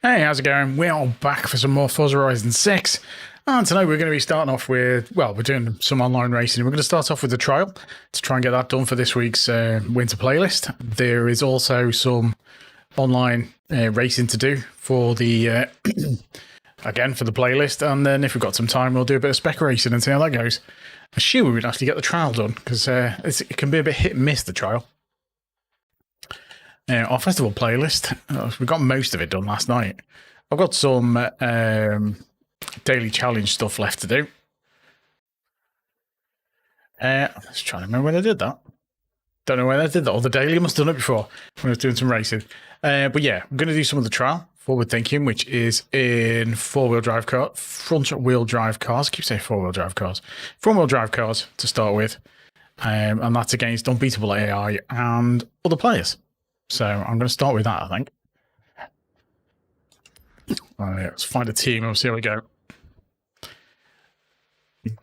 Hey, how's it going? We are back for some more Forza Horizon 6. And tonight we're going to be starting off with, well, we're doing some online racing. We're going to start off with the trial to try and get that done for this week's winter playlist. There is also some online racing to do for the, again, for the playlist. And then if we've got some time, we'll do a bit of spec racing and see how that goes. I'm sure we would actually get the trial done because it can be a bit hit and miss, the trial. Our festival playlist, we got most of it done last night. I've got some daily challenge stuff left to do. Let's try to remember when I did that. Don't know when I did that. Or the daily, I must have done it before when I was doing some racing. But yeah, I'm going to do some of the trial, forward thinking, which is in front-wheel drive cars. I keep saying four-wheel drive cars. Front-wheel drive cars to start with. And that's against unbeatable AI and other players. So I'm going to start with that, I think. Let's find a team and we'll see how we go.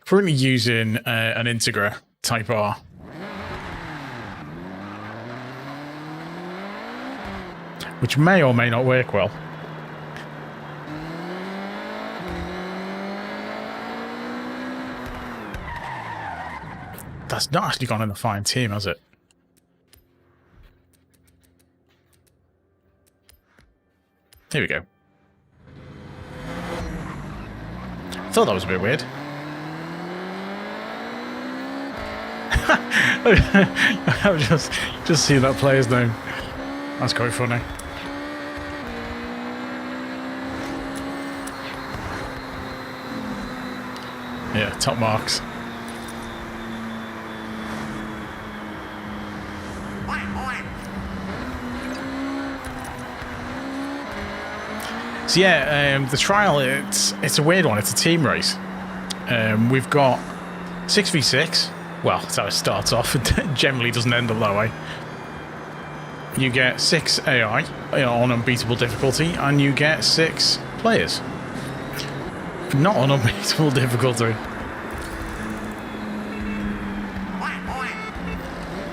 Currently using an Integra Type R. Which may or may not work well. That's not actually gone in a fine team, has it? Here we go. Thought that was a bit weird. I've just seen that player's name. That's quite funny. Yeah, top marks. So yeah, the trial, it's a weird one. It's a team race. We've got 6v6. Well, that's how it starts off. It generally doesn't end up that way. You get 6 AI on unbeatable difficulty, and you get 6 players. Not on unbeatable difficulty.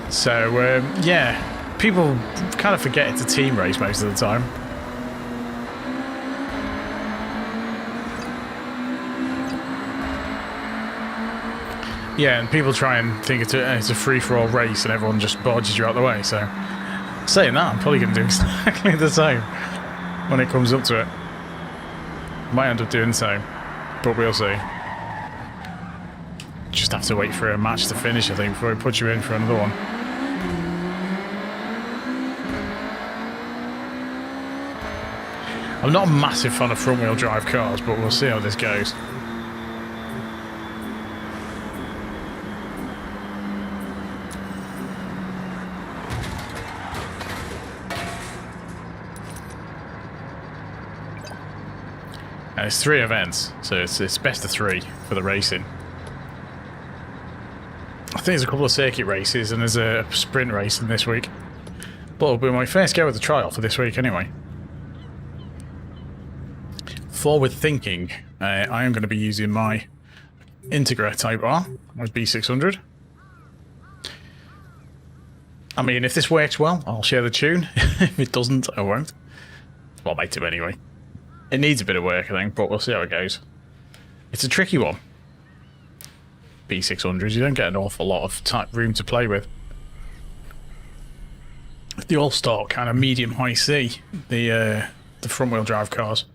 So, yeah, people kind of forget it's a team race most of the time. Yeah, and people try and think it's a free-for-all race and everyone just barges you out the way, so saying that, I'm probably going to do exactly the same when it comes up to it. Might end up doing the same, but we'll see. Just have to wait for a match to finish, I think, before we put you in for another one. I'm not a massive fan of front-wheel drive cars, but we'll see how this goes. And it's 3 events, so it's best of 3 for the racing. I think there's a couple of circuit races and there's a sprint race in this week. But it'll be my first go at the trial for this week anyway. Forward thinking, I am going to be using my Integra Type R, my B600. I mean, if this works well, I'll share the tune. If it doesn't, I won't. Well, I might do anyway. It needs a bit of work, I think, but we'll see how it goes. It's a tricky one. B600s, you don't get an awful lot of room to play with. The all-stock kind of medium-high C, the front-wheel drive cars.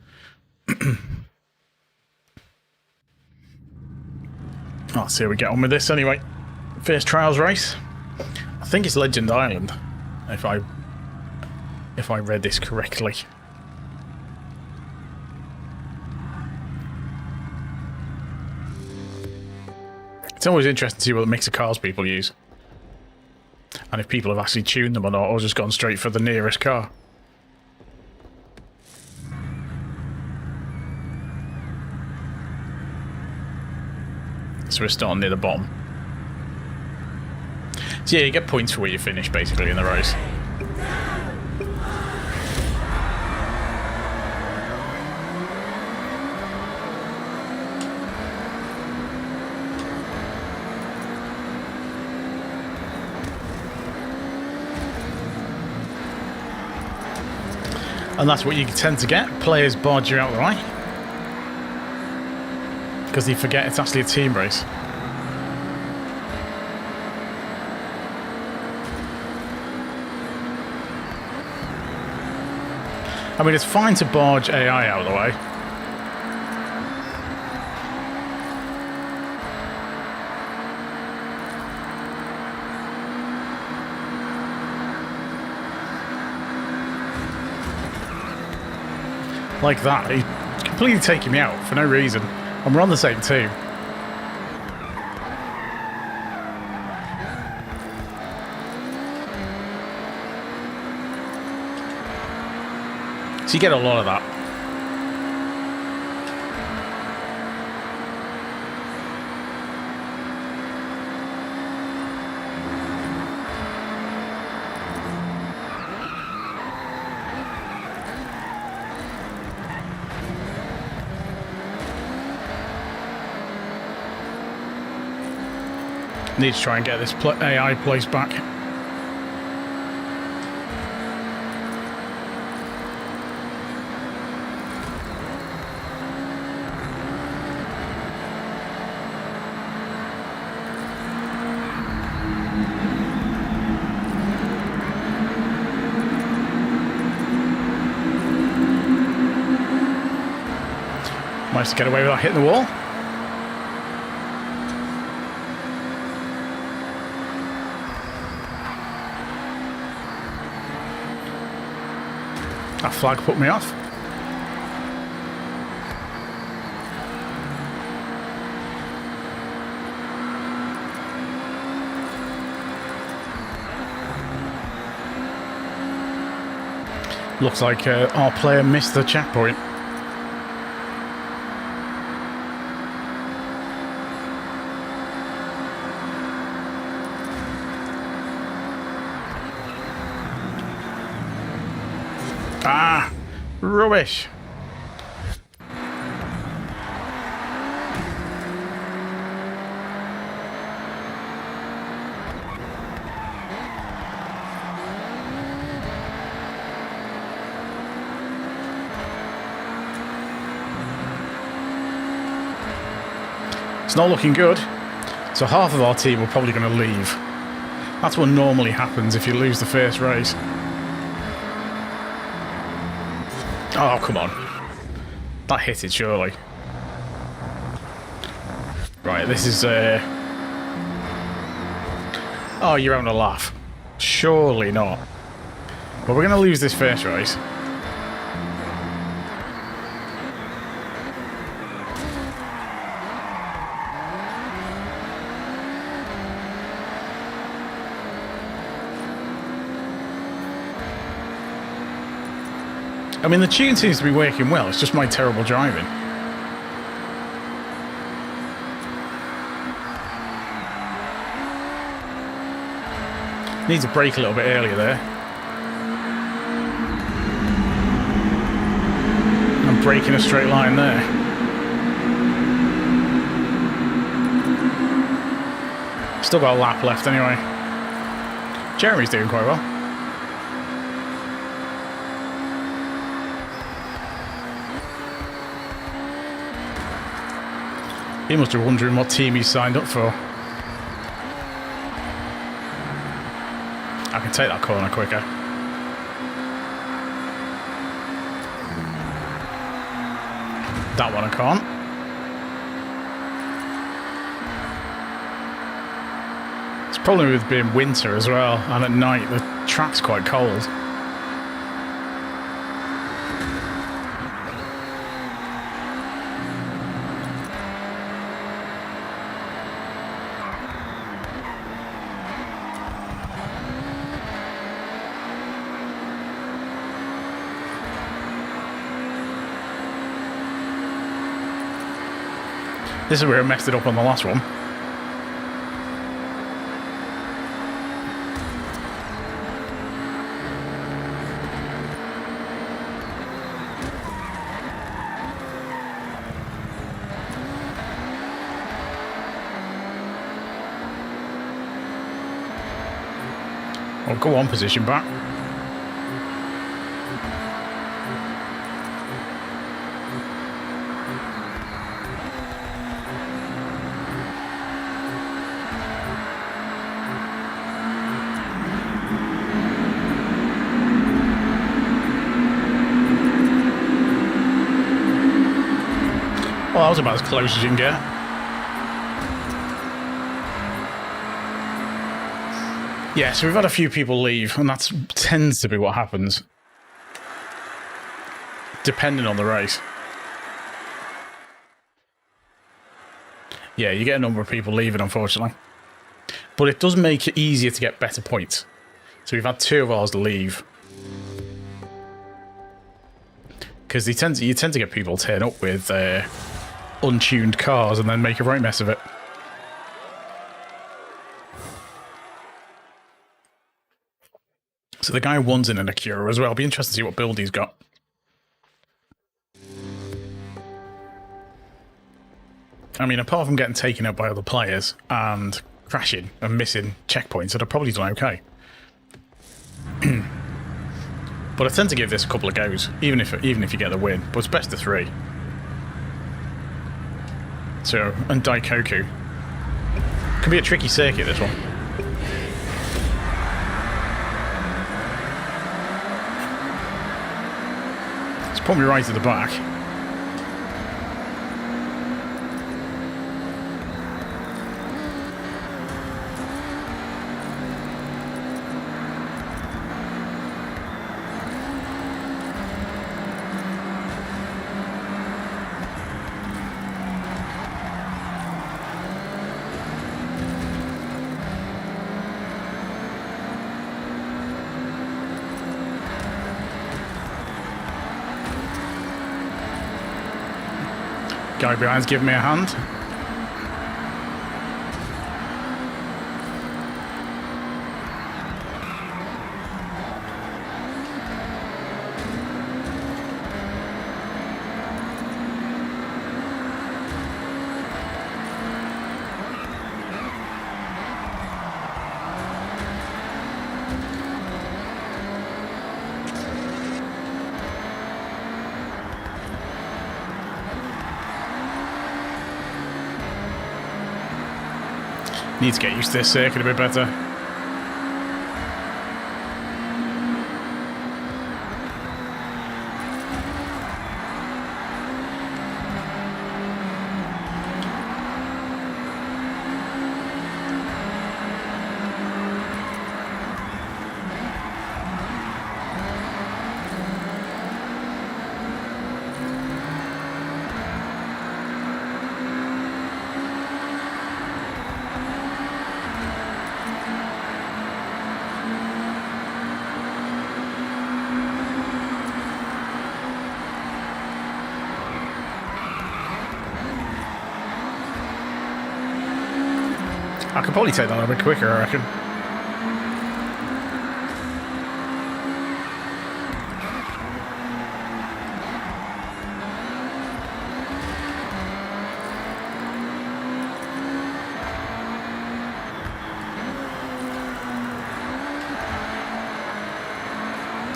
Let's see how we get on with this anyway. First trials race. I think it's Legend Island, if I read this correctly. It's always interesting to see what the mix of cars people use. And if people have actually tuned them or not, or just gone straight for the nearest car. So we're starting near the bottom. So yeah, you get points for where you finish, basically, in the race. And that's what you tend to get. Players barge you out of the way. Because they forget it's actually a team race. I mean, it's fine to barge AI out of the way. Like that. He's completely taking me out for no reason. And we're on the same team. So you get a lot of that. Need to try and get this AI place back. Managed to get away without hitting the wall. That flag put me off. Looks like our player missed the checkpoint. Ah, rubbish. It's not looking good. So half of our team are probably going to leave. That's what normally happens if you lose the first race. Oh, come on. That hit it, surely. Right, this is... Oh, you're having a laugh. Surely not. But we're going to lose this first race. I mean, the tune seems to be working well. It's just my terrible driving. Need to brake a little bit earlier there. I'm braking a straight line there. Still got a lap left anyway. Jeremy's doing quite well. He must be wondering what team he's signed up for. I can take that corner quicker. That one I can't. It's probably with being winter as well, and at night the track's quite cold. This is where I messed it up on the last one. Oh, go on, position back. that was about as close as you can get. Yeah, so we've had a few people leave, and that tends to be what happens, depending on the race. Yeah, you get a number of people leaving, unfortunately. But it does make it easier to get better points. So we've had 2 of ours leave. Because you tend to get people turn up with untuned cars and then make a right mess of it. So the guy won's in an Acura as well. It'll be interesting to see what build he's got. I mean, apart from getting taken out by other players and crashing and missing checkpoints, I'd have probably done okay. But I tend to give this a couple of goes, even if you get the win. But it's best of 3. So, and Daikoku. Could be a tricky circuit, this one. It's put me right at the back. Guy behind's giving me a hand. Need to get used to this circuit a bit better. I could probably take that a little bit quicker, I reckon.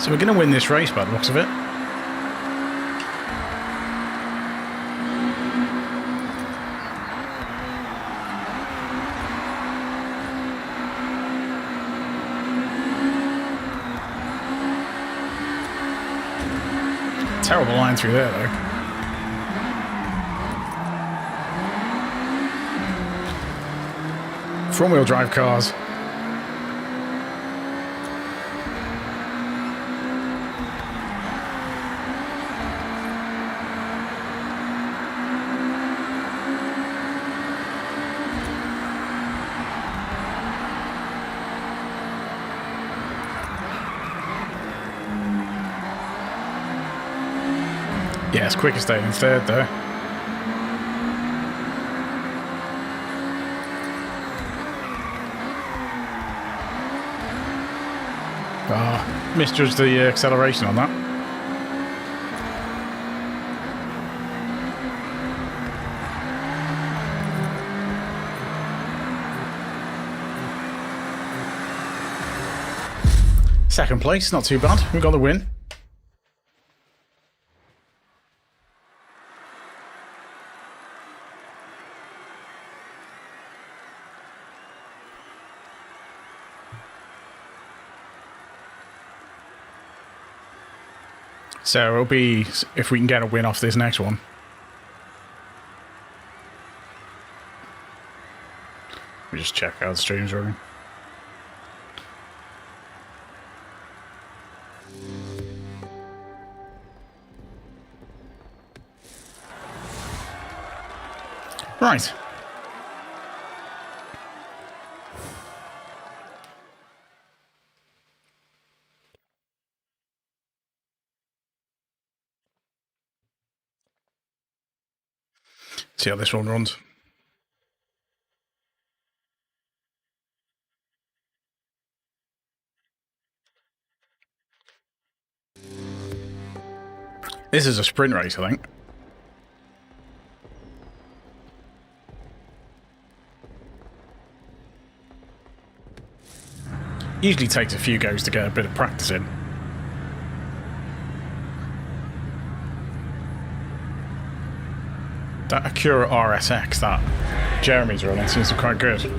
So we're going to win this race by the looks of it. Terrible line through there, though. Front-wheel drive cars. Yeah, it's quicker staying in third though. Misjudged the acceleration on that. Second place, not too bad. We got the win. So it'll be if we can get a win off this next one. Let me just check how the stream's running. Right. See how this one runs. This is a sprint race, I think. Usually takes a few goes to get a bit of practice in. That Acura RSX that Jeremy's running seems to be quite good.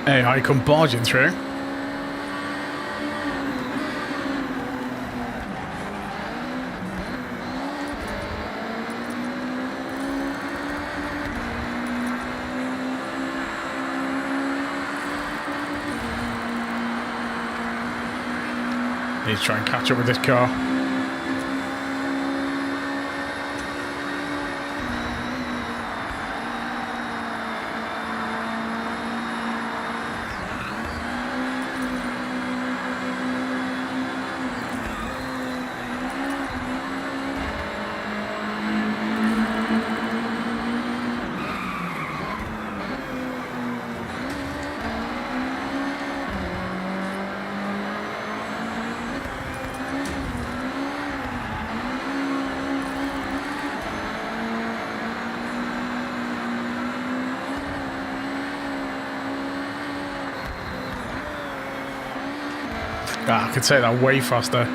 Hey, I come barging through. Need to try and catch up with this car. Ah, I could say that way faster.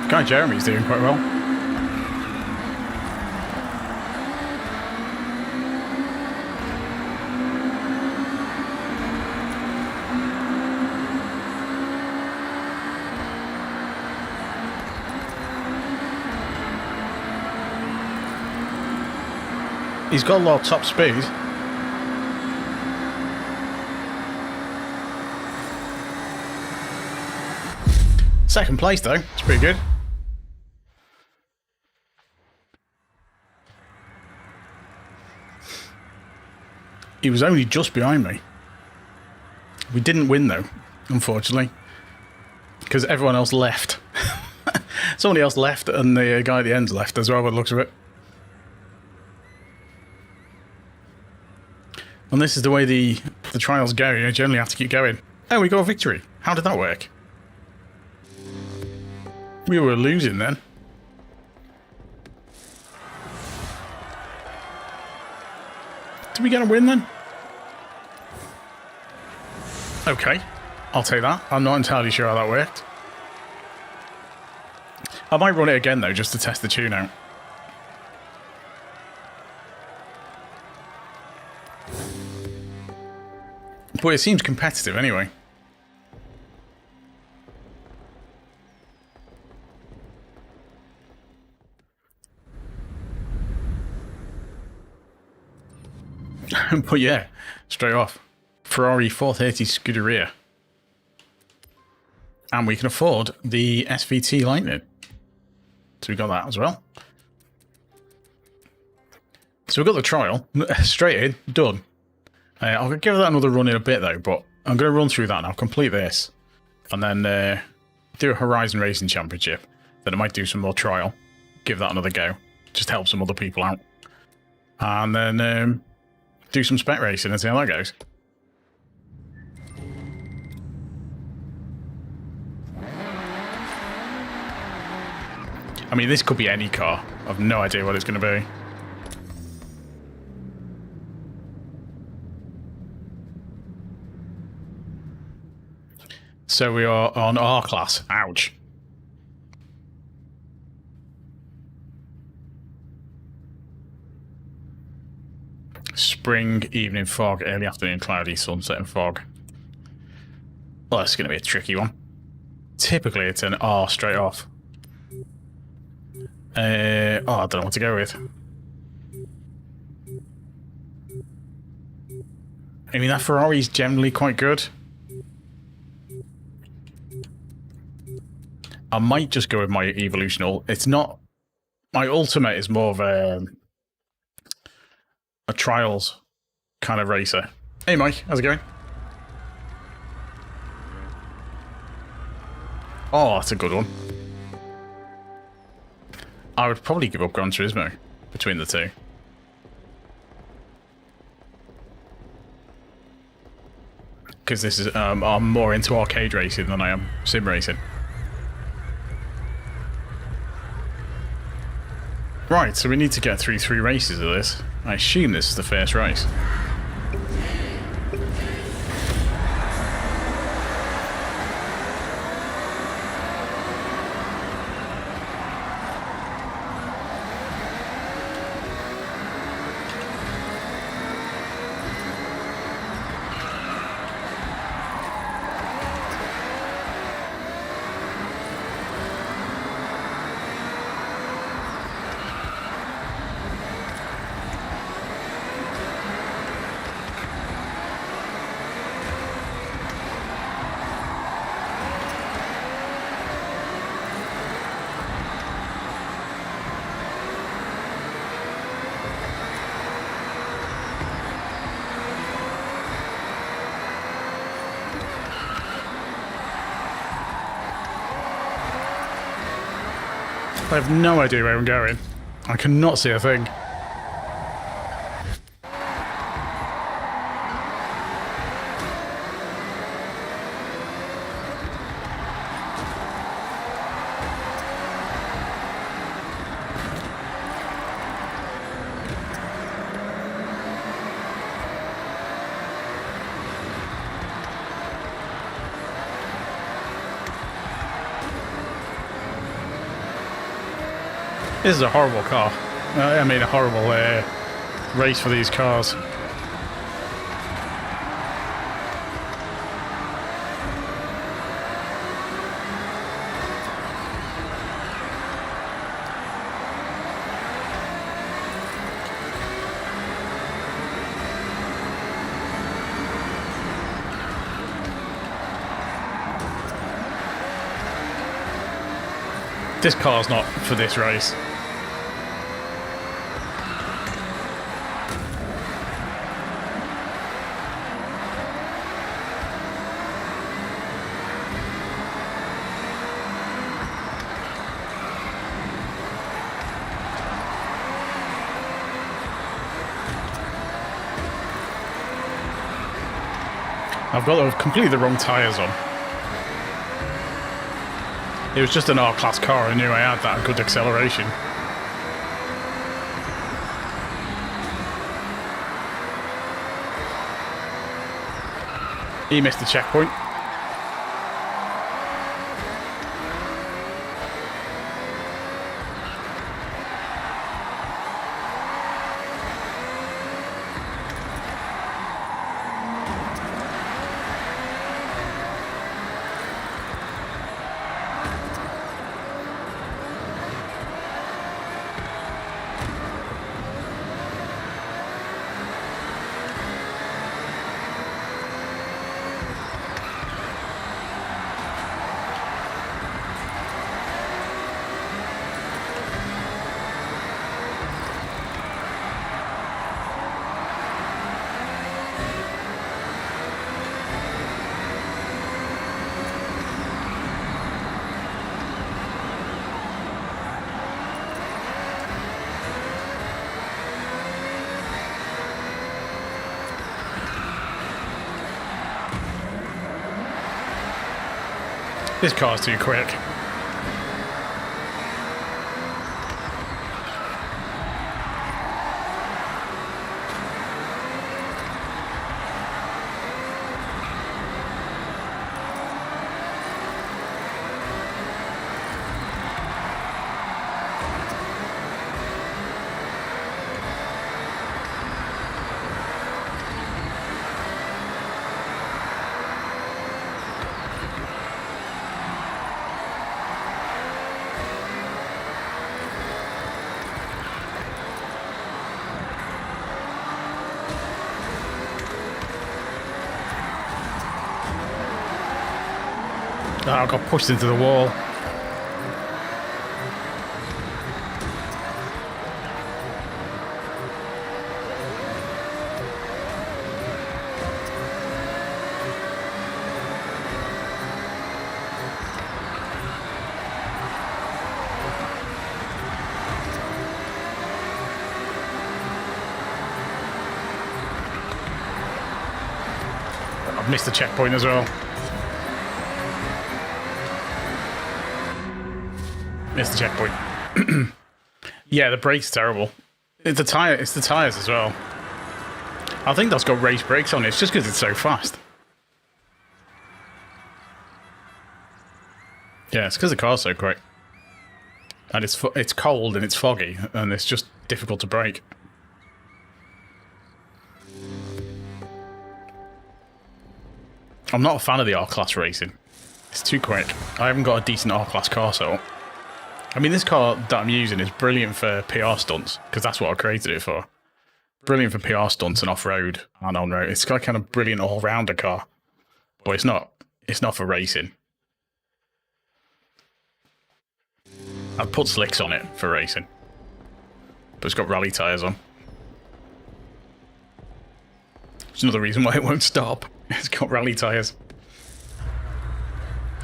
Guy Jeremy's doing quite well. He's got a lot of top speed. Second place though, it's pretty good. He was only just behind me. We didn't win though, unfortunately, because everyone else left. Somebody else left and the guy at the end's left as well by the looks of it. And this is the way the trials go, you generally have to keep going. Oh, we got a victory. How did that work? We were losing then. Did we get a win then? Okay, I'll take that. I'm not entirely sure how that worked. I might run it again though, just to test the tune out. But it seems competitive anyway. But yeah, straight off. Ferrari 430 Scuderia. And we can afford the SVT Lightning. So we got that as well. So we've got the trial. Straight in. Done. I'll give that another run in a bit, though, but I'm going to run through that and I'll complete this. And then do a Horizon Racing Championship. Then I might do some more trial. Give that another go. Just help some other people out. And then do some spec racing and see how that goes. I mean, this could be any car. I've no idea what it's going to be. So we are on R class. Ouch. Spring, evening fog, early afternoon cloudy, sunset and fog. Well, that's going to be a tricky one. Typically, it's an R straight off. I don't know what to go with. I mean, that Ferrari's generally quite good. I might just go with my evolutional. It's not... My ultimate is more of a trials kind of racer. Hey, Mike. How's it going? Oh, that's a good one. I would probably give up Gran Turismo between the two. Because this is... I'm more into arcade racing than I am sim racing. Right, so we need to get through 3 races of this. I assume this is the first race. I have no idea where I'm going. I cannot see a thing. This is a horrible car. I mean, a horrible race for these cars. This car's not for this race. I've got completely the wrong tyres on. It was just an R-Class car, I knew I had that good acceleration. He missed the checkpoint. This car's too quick. Oh, I got pushed into the wall. I've missed the checkpoint as well. Missed the checkpoint. Yeah, the brake's terrible. It's the tires as well. I think that's got race brakes on it. It's just because it's so fast. Yeah, it's because the car's so quick. And it's cold and it's foggy and it's just difficult to brake. I'm not a fan of the R-Class racing. It's too quick. I haven't got a decent R-Class car, so... I mean, this car that I'm using is brilliant for PR stunts, because that's what I created it for. Brilliant for PR stunts and off-road and on-road. It's got kind of brilliant all-rounder car. But it's not for racing. I've put slicks on it for racing. But it's got rally tyres on. It's another reason why it won't stop. It's got rally tyres.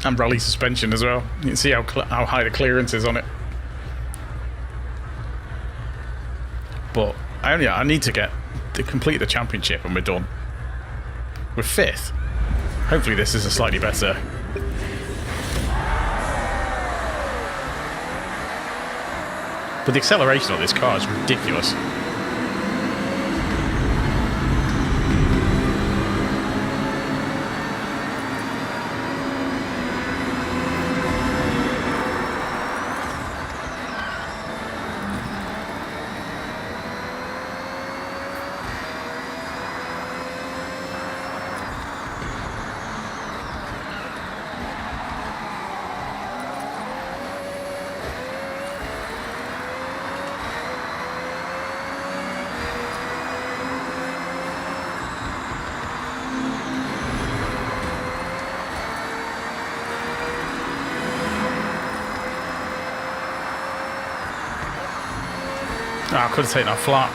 And rally suspension as well. You can see how high the clearance is on it. But I need to complete the championship and we're done. We're 5th. Hopefully this is a slightly better. But the acceleration on this car is ridiculous. Oh, I could have taken that flat.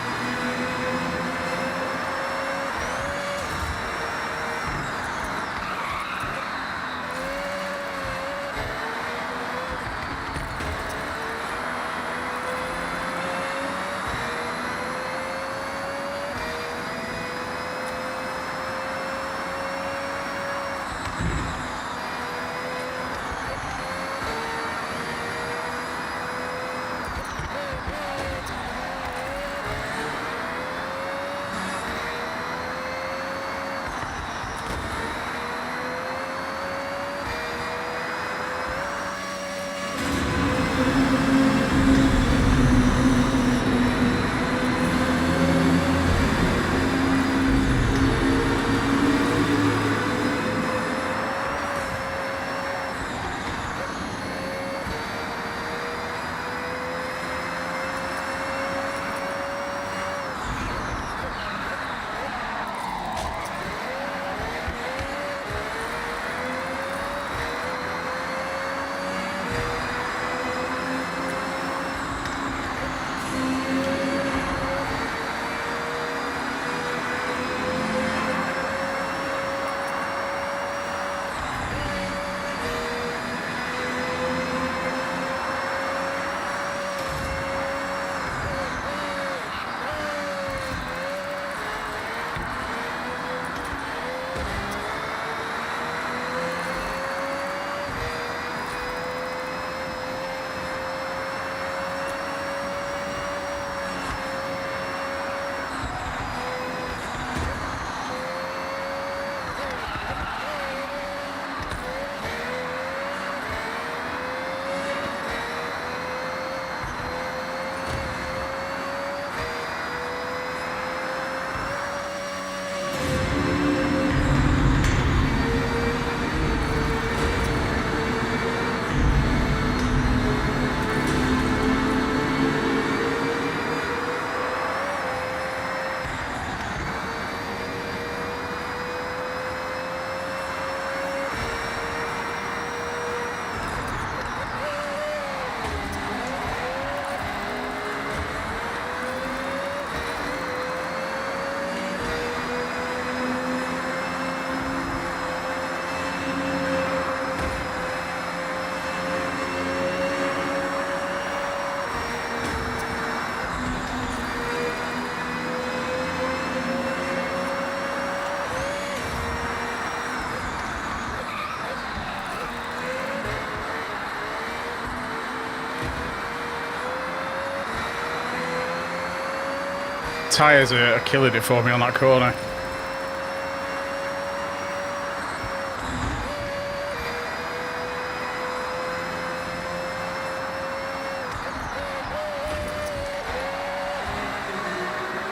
Tyres are killing it for me on that corner.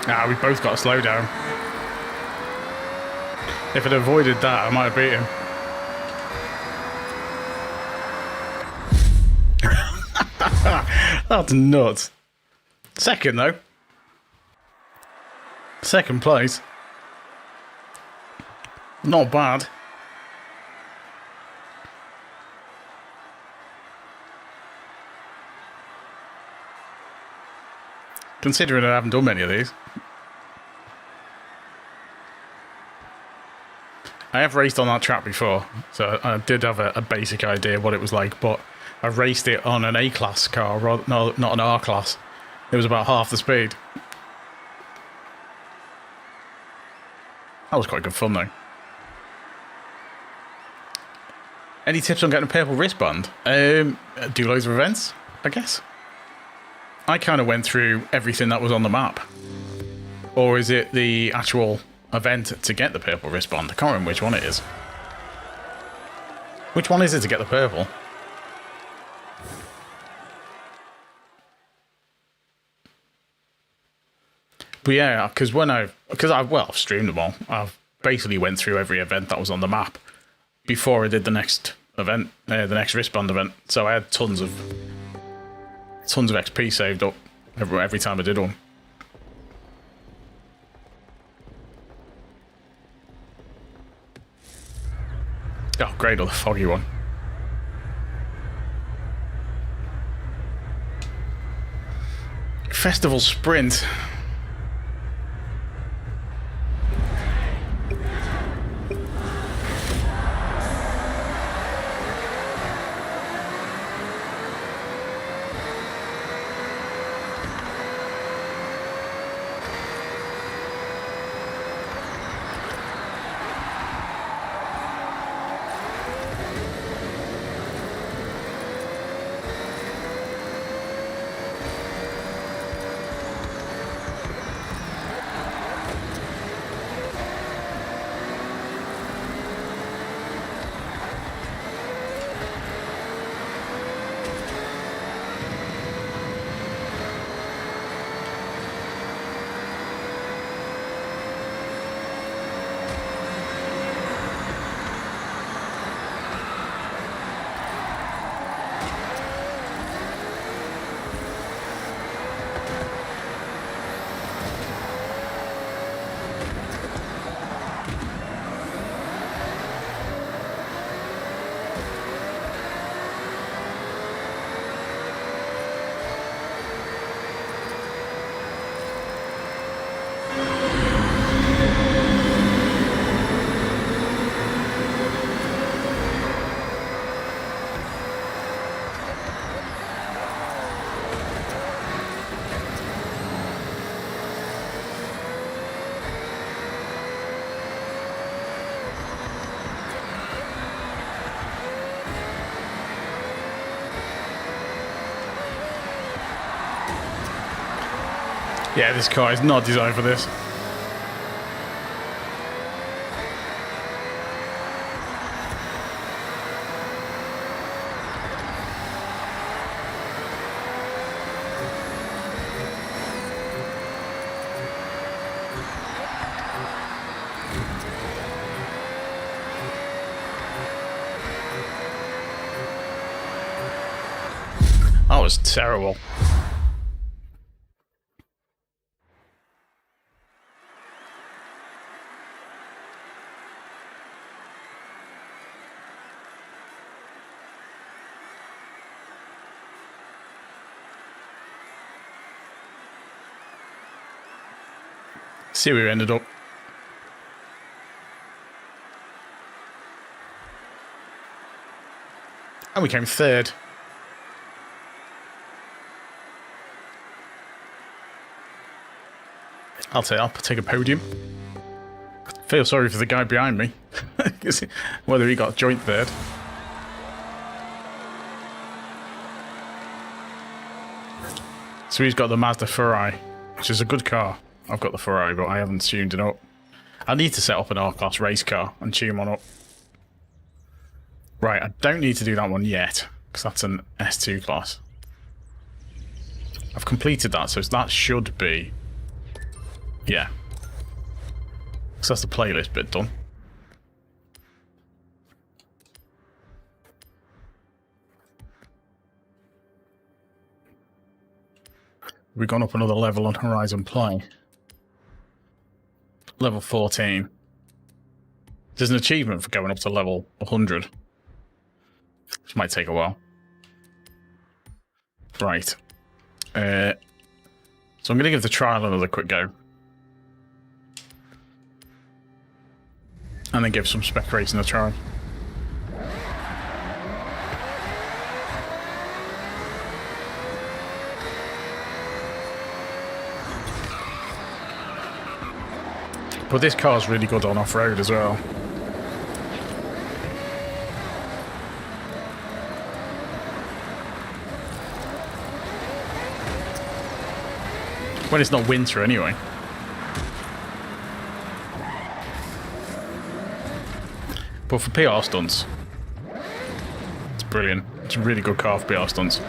Ah, we both got to slow down. If I'd avoided that, I might have beat him. That's nuts. Second, though. Second place. Not bad. Considering I haven't done many of these. I have raced on that track before, so I did have a basic idea what it was like, but I raced it on an A-class car, no, not an R-class. It was about half the speed. That was quite good fun, though. Any tips on getting a purple wristband? Do loads of events, I guess. I kind of went through everything that was on the map. Or is it the actual event to get the purple wristband? I can't remember which one it is. Which one is it to get the purple? But yeah, because I've streamed them all. I've basically went through every event that was on the map before I did the next event, the next wristband event. So I had tons of XP saved up every time I did one. Oh, great, on the foggy one. Festival Sprint. Yeah, this car is not designed for this. That was terrible. See where we ended up. And we came third. I'll take a podium. Feel sorry for the guy behind me. Whether he got joint third. So he's got the Mazda Ferrari, which is a good car. I've got the Ferrari, but I haven't tuned it up. I need to set up an R-Class race car and tune one up. Right, I don't need to do that one yet, because that's an S2 class. I've completed that, so that should be... Yeah. So that's the playlist bit done. We've gone up another level on Horizon Play. Level 14. There's an achievement for going up to level 100. Which might take a while. Right. So I'm going to give the trial another quick go. And then give some Spec racing a try. But this car's really good on off-road as well. When it's not winter anyway. But for PR stunts, it's brilliant. It's a really good car for PR stunts.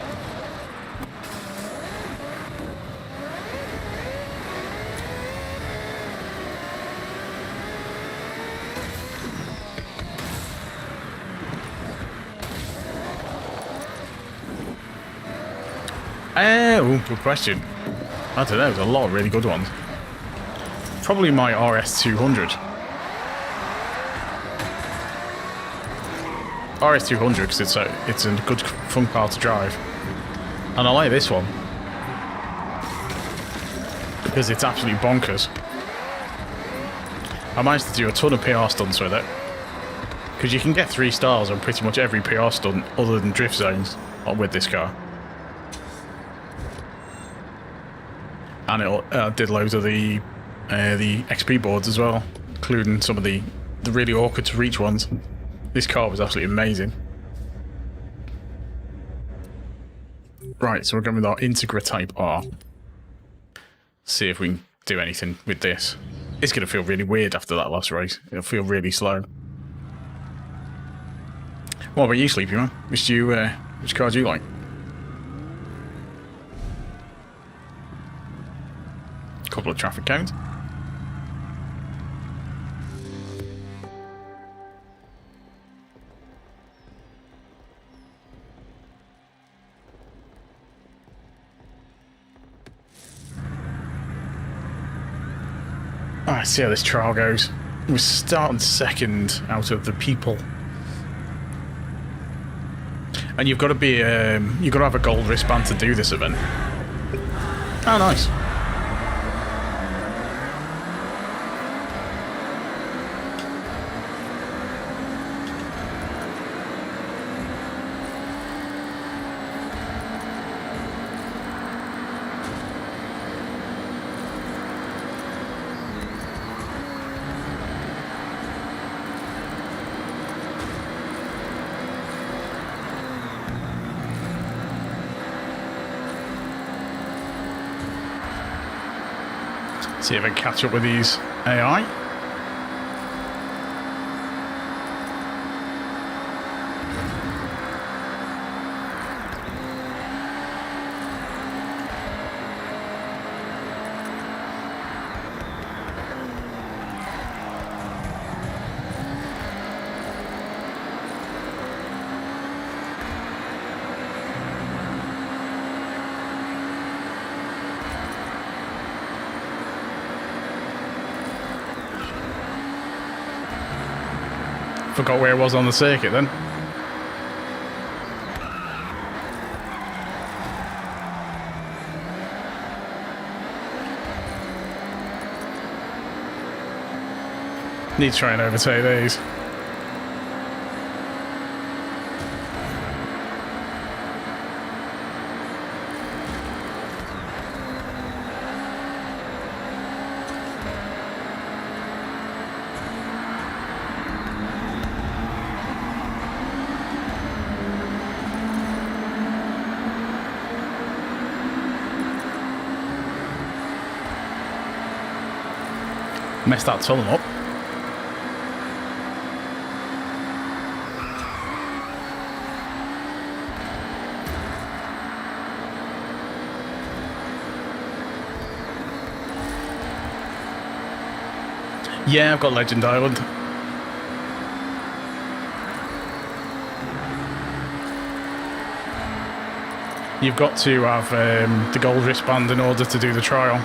Oh, good question. I don't know, there's a lot of really good ones. Probably my RS200. RS200 because it's a good fun car to drive. And I like this one. Because it's absolutely bonkers. I managed to do a ton of PR stunts with it. Because you can get 3 stars on pretty much every PR stunt other than drift zones with this car. And it did loads of the XP boards as well, including some of the really awkward to reach ones. This car was absolutely amazing. Right, so we're going with our Integra Type R. See if we can do anything with this. It's going to feel really weird after that last race. It'll feel really slow. What about you, Sleepy Man? Which car do you like? Couple of traffic cones. Alright, see how this trial goes. We're starting second out of the people. And you've got to be you've got to have a gold wristband to do this event. Oh, nice. See if I can catch up with these AI. Forgot where it was on the circuit then. Need to try and overtake these. Mess that tunnel up. Yeah, I've got Legend Island. You've got to have the gold wristband in order to do the trial.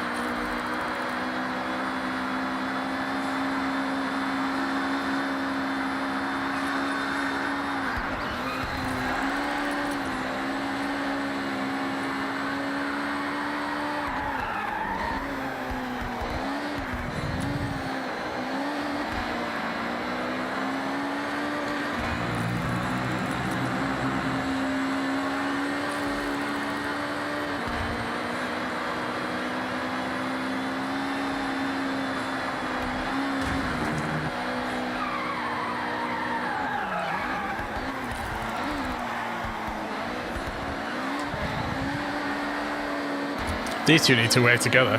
These two need to work together.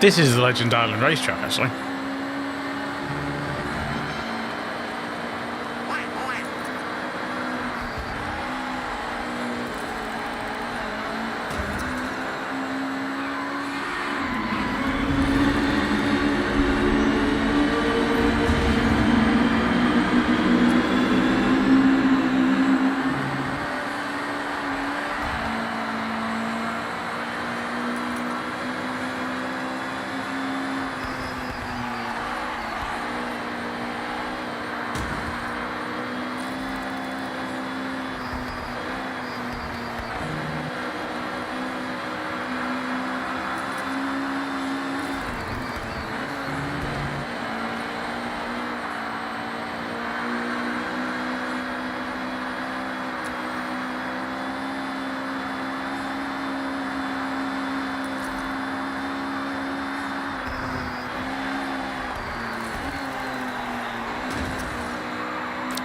This is the Legend Island racetrack, actually.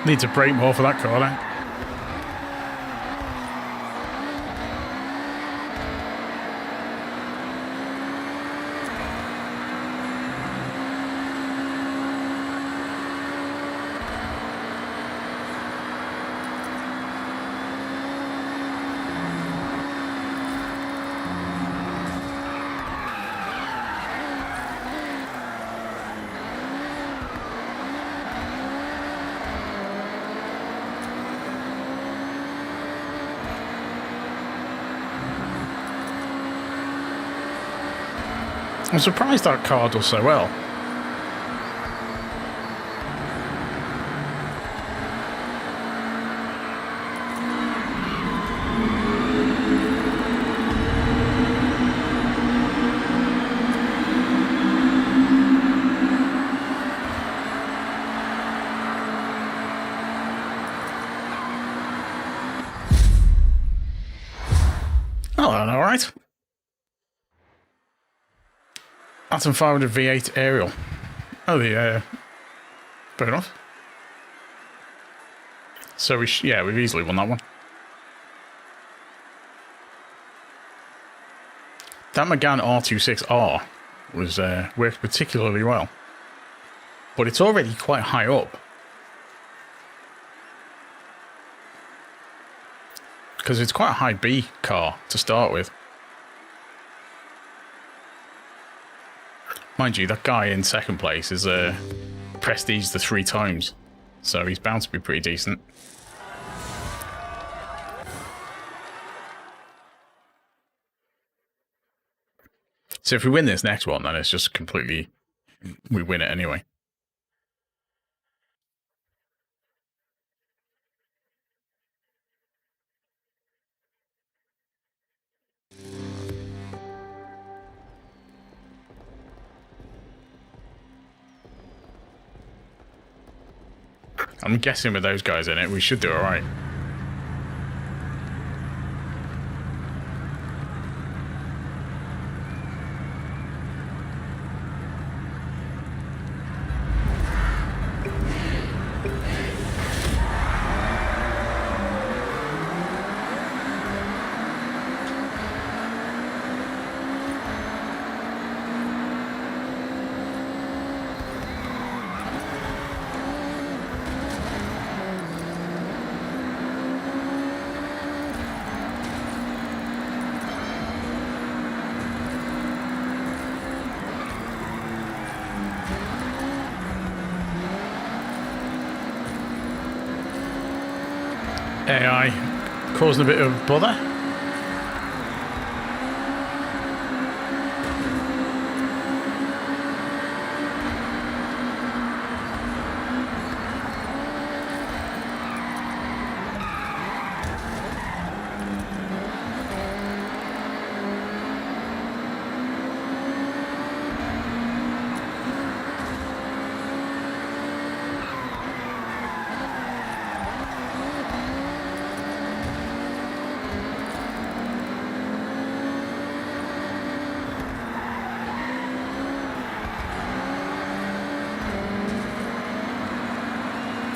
Need to brake more for that corner. I'm surprised that car does so well. Oh, all right. Atom 500 V8 aerial. Oh, the fair enough. So we've easily won that one. That Megane R26R was worked particularly well, but it's already quite high up because it's quite a high B car to start with. Mind you, that guy in second place is prestige the 3 times, so he's bound to be pretty decent. So if we win this next one, then it's just completely... we win it anyway. I'm guessing with those guys in it, we should do alright. AI causing a bit of bother.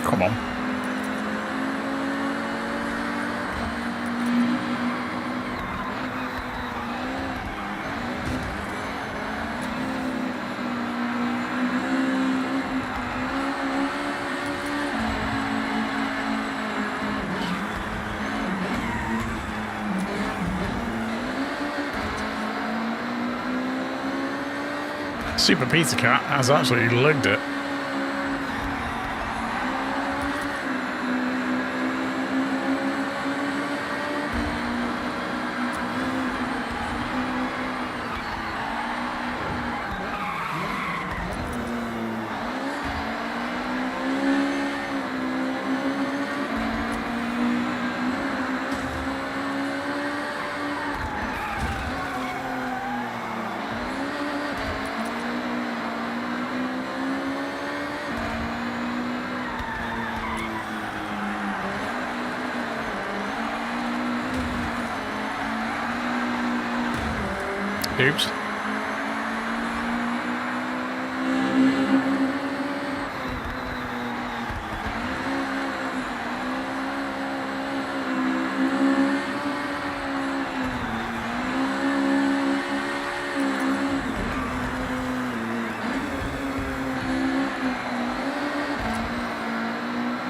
Come on. Super Pizza Cat has absolutely lugged it. Oops.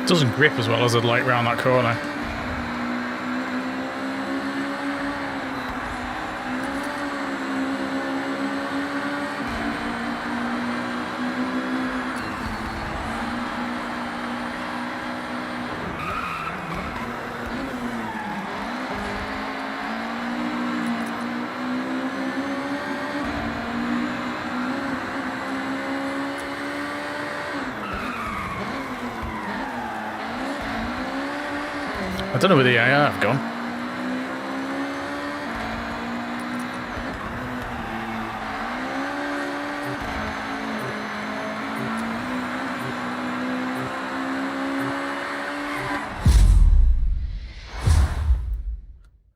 Doesn't grip as well as I'd like round that corner. I don't know where the AI have gone.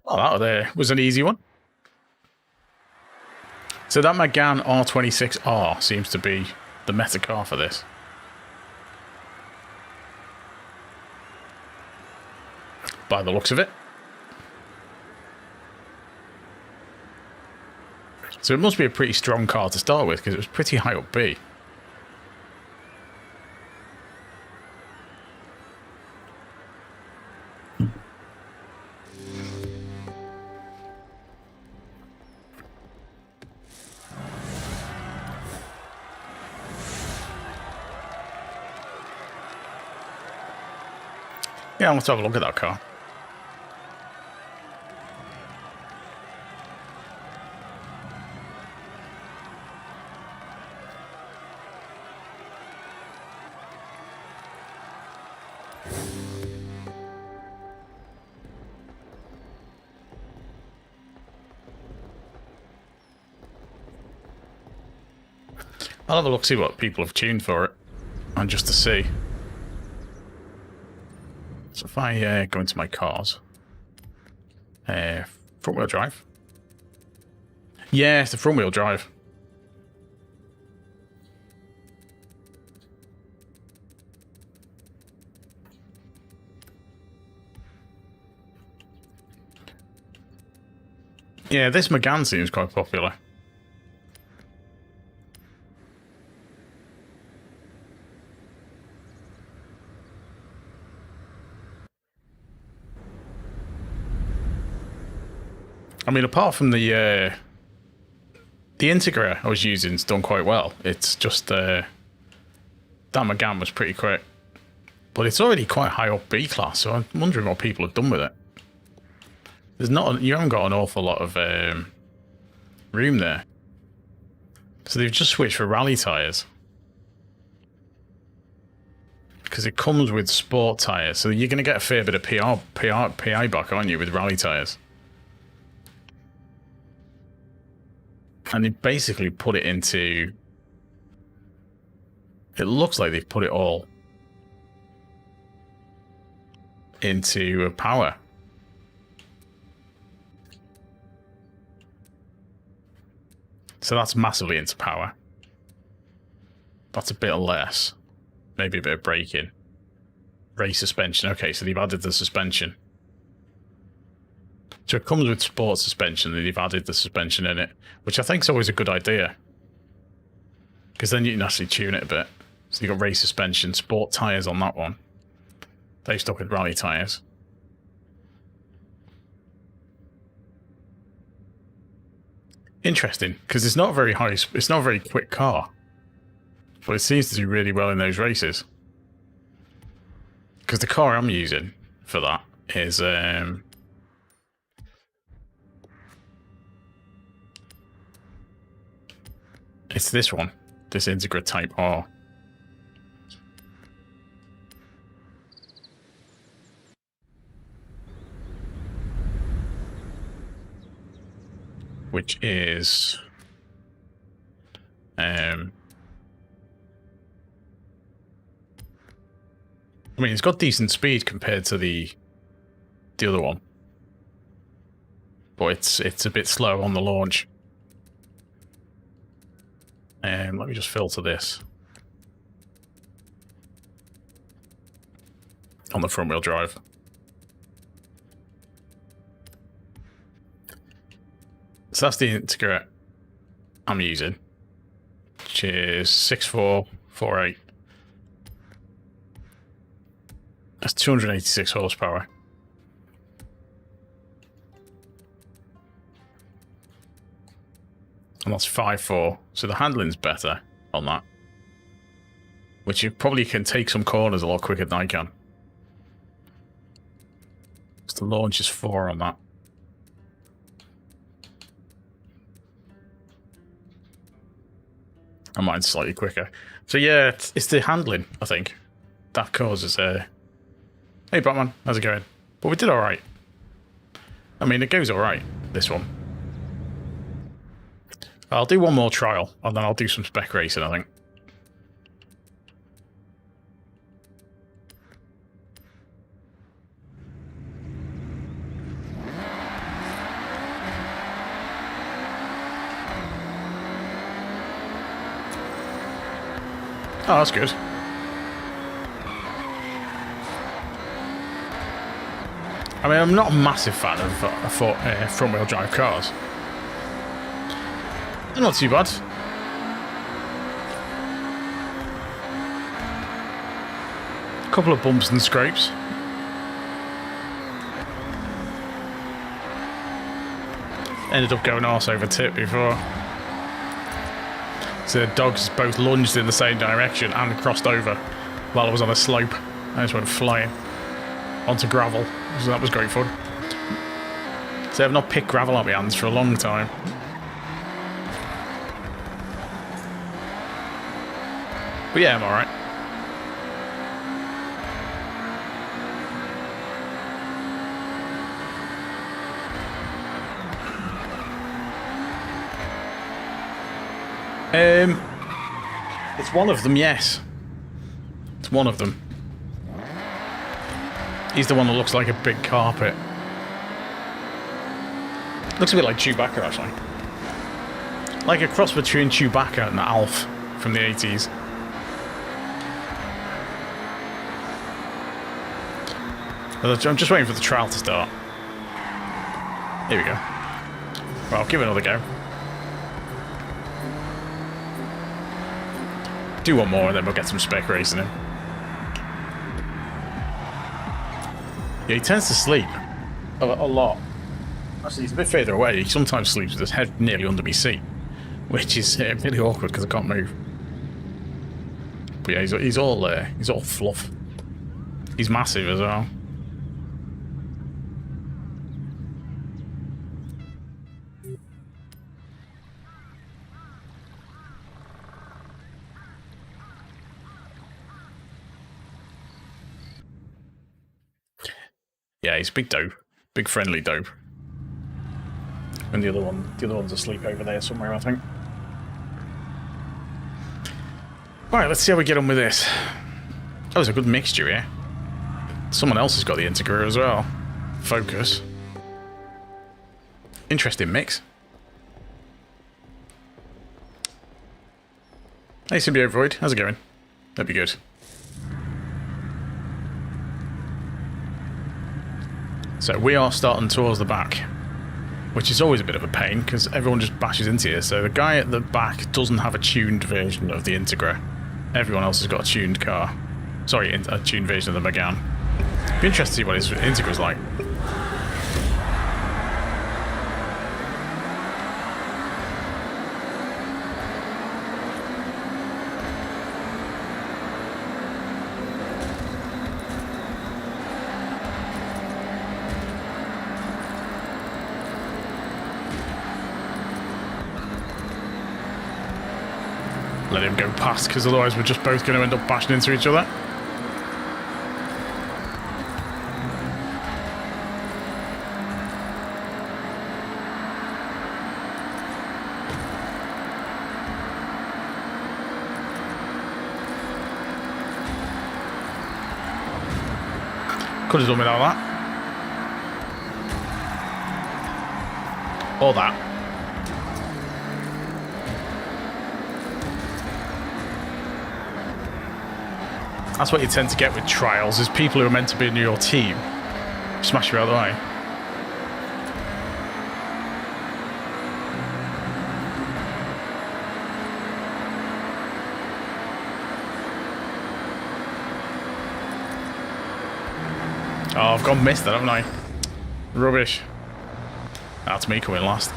Oh, that was an easy one. So that Megane R26R seems to be the meta car for this. By the looks of it. So it must be a pretty strong car to start with, because it was pretty high up B. Yeah, let's have a look at that car. I'll have a look, see what people have tuned for it, and just to see. So if I go into my cars, front wheel drive. Yeah, it's the front wheel drive. Yeah, this Megane seems quite popular. I mean, apart from the Integra I was using's done quite well. It's just that Megane was pretty quick. But it's already quite high up B class, so I'm wondering what people have done with it. There's not, you haven't got an awful lot of room there. So they've just switched for rally tyres. Because it comes with sport tyres, so you're going to get a fair bit of PI back, aren't you, with rally tyres? And they basically put it into... It looks like they've put it all into power. So that's massively into power. That's a bit less. Maybe a bit of braking. Race suspension. Okay, so they've added the suspension. So it comes with sport suspension and they've added the suspension in it, which I think is always a good idea. Because then you can actually tune it a bit. So you've got race suspension, sport tyres on that one. They've stuck with rally tyres. Interesting, because it's not a very high, it's not a very quick car. But it seems to do really well in those races. Because the car I'm using for that is it's this one, this Integra Type R. Which is I mean, it's got decent speed compared to the other one, but it's a bit slow on the launch. Let me just filter this on the front wheel drive. So that's the Integra I'm using, which is 6448. That's 286 horsepower. And that's 5.4, so the handling's better on that. Which you probably can take some corners a lot quicker than I can. So the launch is 4 on that. And mine's slightly quicker. So yeah, it's the handling, I think, that causes a... Hey Batman, how's it going? But we did alright. I mean, it goes alright, this one. I'll do one more trial, and then I'll do some spec racing, I think. Oh, that's good. I mean, I'm not a massive fan of front-wheel drive cars. They're not too bad. A couple of bumps and scrapes. Ended up going arse over tip before. So the dogs both lunged in the same direction and crossed over while I was on a slope. I just went flying onto gravel. So that was great fun. So I've not picked gravel out my hands for a long time. But yeah, I'm alright. It's one of them, yes. It's one of them. He's the one that looks like a big carpet. Looks a bit like Chewbacca, actually. Like a cross between Chewbacca and Alf from the 80s. I'm just waiting for the trial to start. Here we go. Well, I'll give it another go. Do one more and then we'll get some spec racing in. Yeah, he tends to sleep a lot. Actually, he's a bit further away. He sometimes sleeps with his head nearly under my seat, which is really awkward because I can't move. But yeah, he's all fluff. He's massive as well. Yeah, he's big dope. Big friendly dope. And the other one's asleep over there somewhere, I think. Right, let's see how we get on with this. That was a good mixture here. Someone else has got the Integra as well. Focus. Interesting mix. Hey, Symbiote Void. How's it going? That'd be good. So we are starting towards the back, which is always a bit of a pain because everyone just bashes into you. So the guy at the back doesn't have a tuned version of the Integra. Everyone else has got a tuned car. Sorry, a tuned version of the Megane. Be interested to see what his Integra's like. Let him go past, because otherwise we're just both going to end up bashing into each other. Could have done without that. Or that. That's what you tend to get with trials, is people who are meant to be in your team smash you out of the way. Oh, I've gone missed that, haven't I? Rubbish. That's me coming last.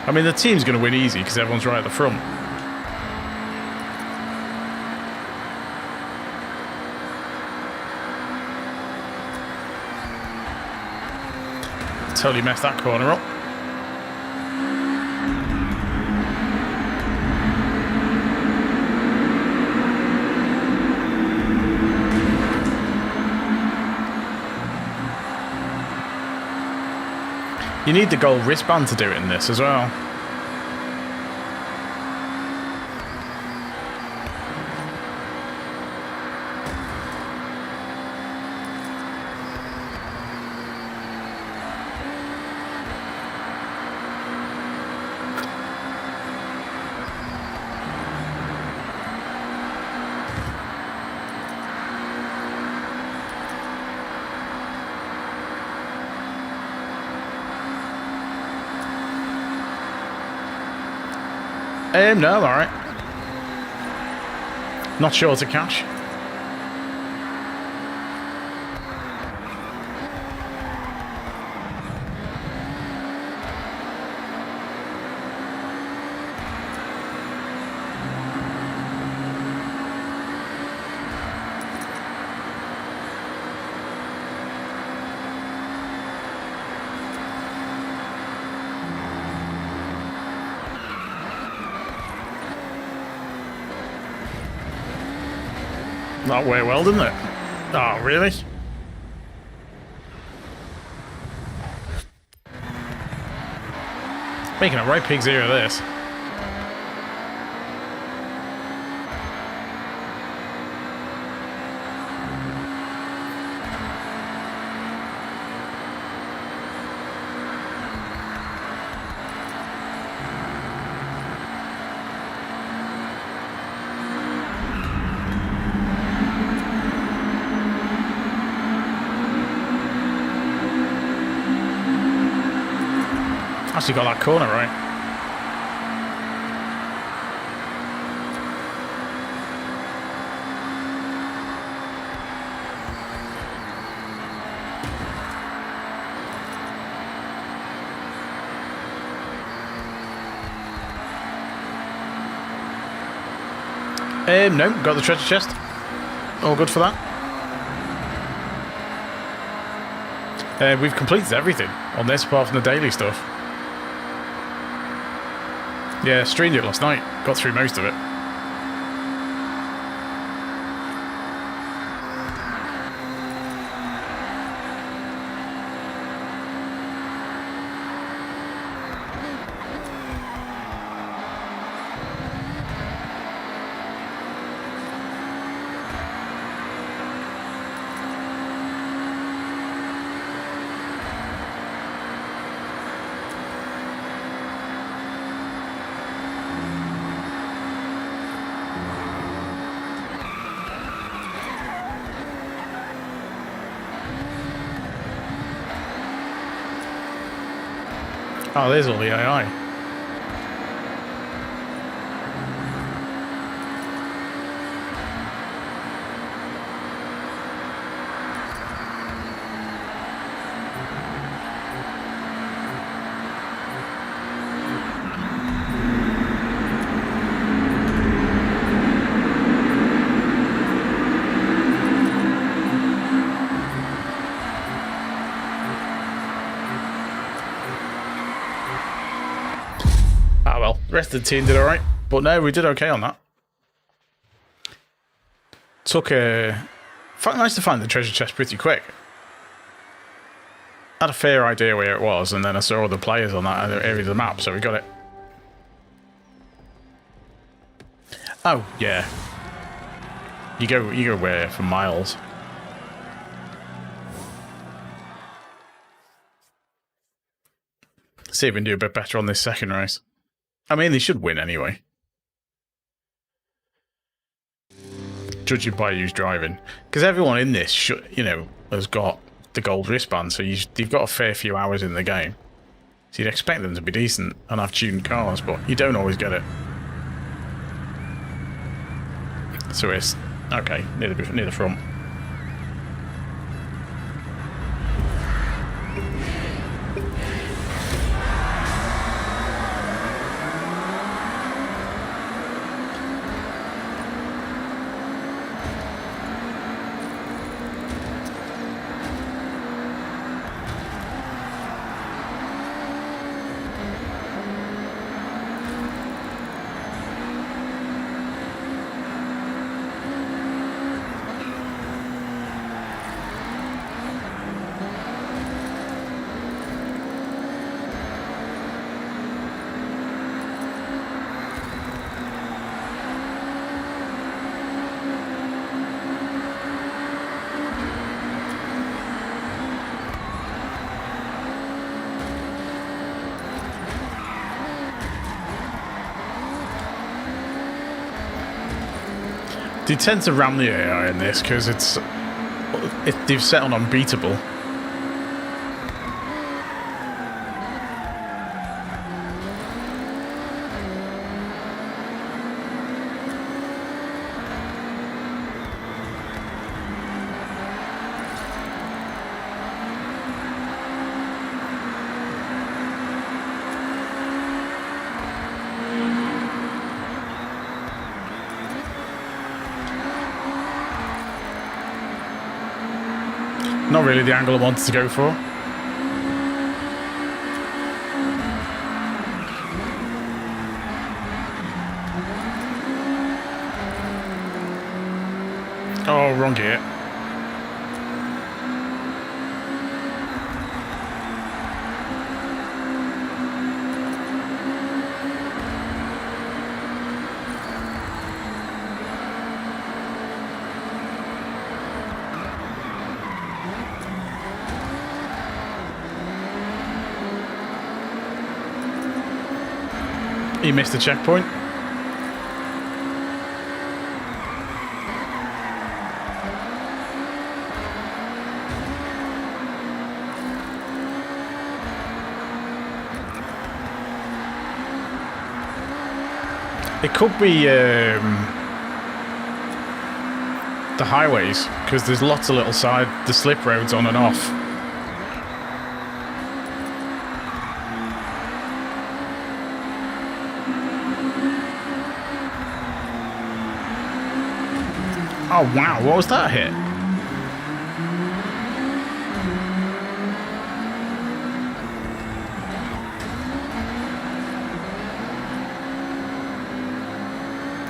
I mean, the team's going to win easy because everyone's right at the front. Totally messed that corner up. You need the gold wristband to do it in this as well. No, alright. Not sure to catch. That way well, didn't it? Oh, really? Making a right pig's ear of this. Actually got that corner right. No, got the treasure chest. All good for that. We've completed everything on this apart from the daily stuff. Yeah, streamed it last night. Got through most of it. Oh, there's all the AI. Ah well, the rest of the team did alright. But no, we did okay on that. Took nice to find the treasure chest pretty quick. Had a fair idea where it was, and then I saw all the players on that area of the map, so we got it. Oh, yeah. You go where for miles. See if we can do a bit better on this second race. I mean, they should win anyway. Judging by who's driving. Because everyone in this, has got the gold wristband, so you've got a fair few hours in the game. So you'd expect them to be decent and have tuned cars, but you don't always get it. So it's, okay, near the front. They tend to ram the AI in this because they've set on unbeatable. Not really the angle I wanted to go for. Oh, wrong gear. He missed the checkpoint. It could be the highways, because there's lots of little the slip roads on and off. Oh, wow. What was that hit?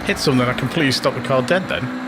Hit something that completely stopped the car dead then.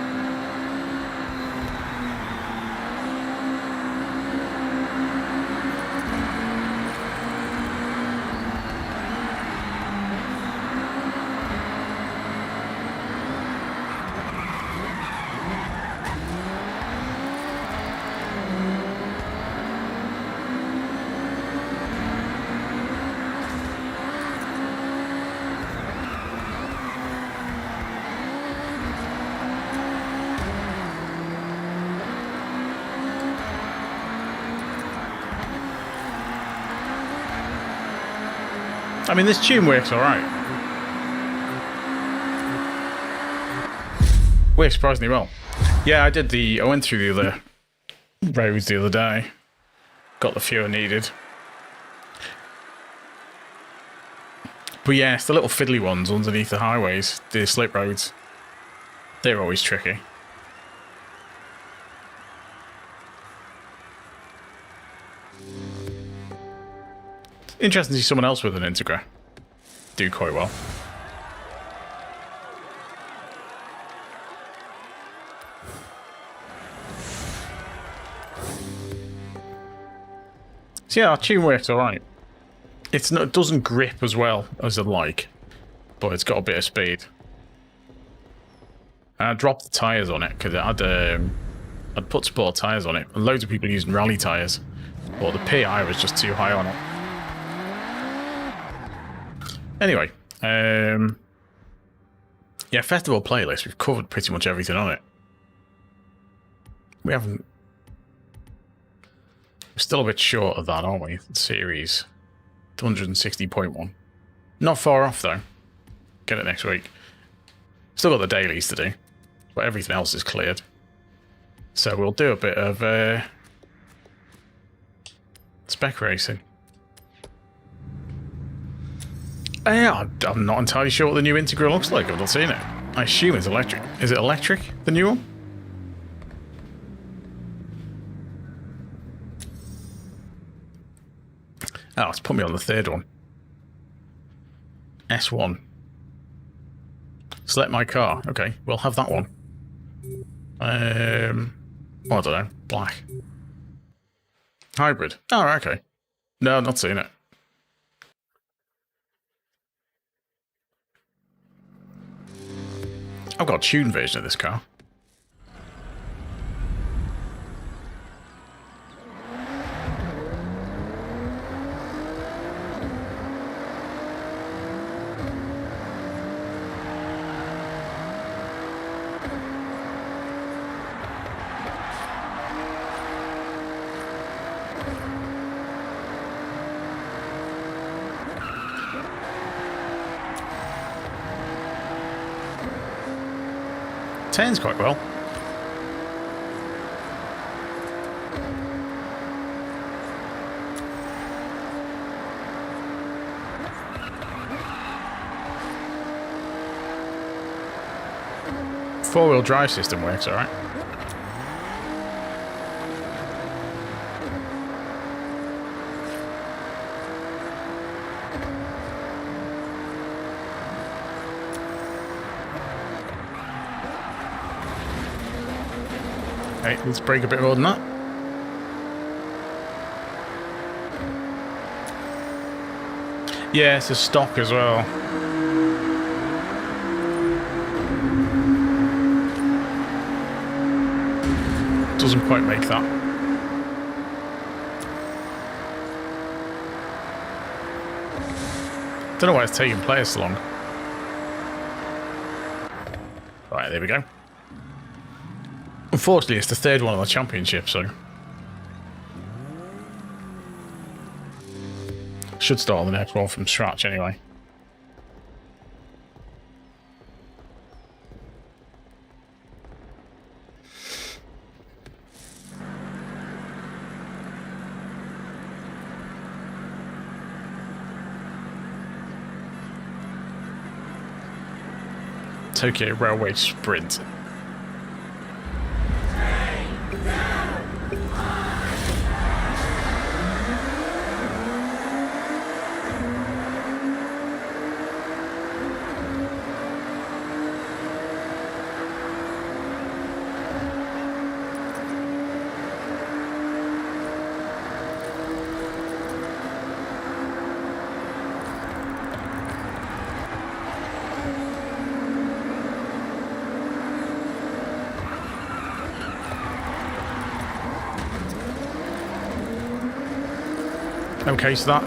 I mean, this tune works alright. Works surprisingly well. Yeah, I went through the other roads the other day. Got the fuel needed. But yeah, it's the little fiddly ones underneath the highways, the slip roads. They're always tricky. Interesting to see someone else with an Integra do quite well. So yeah, our tune works alright. It doesn't grip as well as I'd like, but it's got a bit of speed. And I dropped the tyres on it because I'd put sport tyres on it, and loads of people using rally tyres, but the PI was just too high on it. Anyway, yeah, festival playlist. We've covered pretty much everything on it. We haven't. We're still a bit short of that, aren't we? Series 260.1. Not far off though. Get it next week. Still got the dailies to do, but everything else is cleared. So we'll do a bit of spec racing. Yeah, I'm not entirely sure what the new Integra looks like. I've not seen it. I assume it's electric. Is it electric, the new one? Oh, it's put me on the third one. S1. Select my car. Okay, we'll have that one. I don't know. Black. Hybrid. Oh, okay. No, I've not seen it. I've got a tuned version of this car. Turns quite well. Four-wheel drive system works alright. Okay, let's brake a bit more than that. Yeah, it's a stock as well. Doesn't quite make that. Don't know why it's taking players so long. Right, there we go. Unfortunately, it's the third one of the championship, so should start on the next one from scratch anyway. Tokyo Railway Sprint. Okay, so that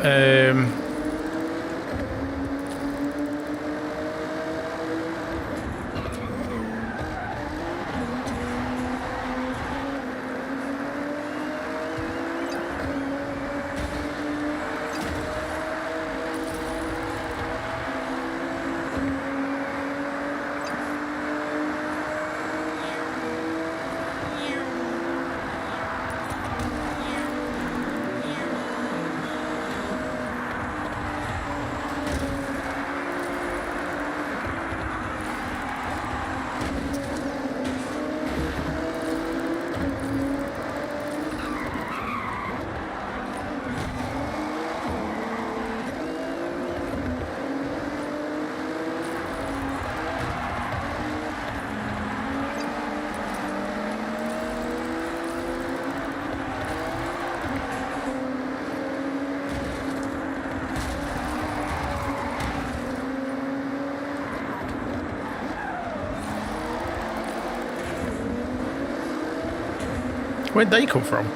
where'd they come from?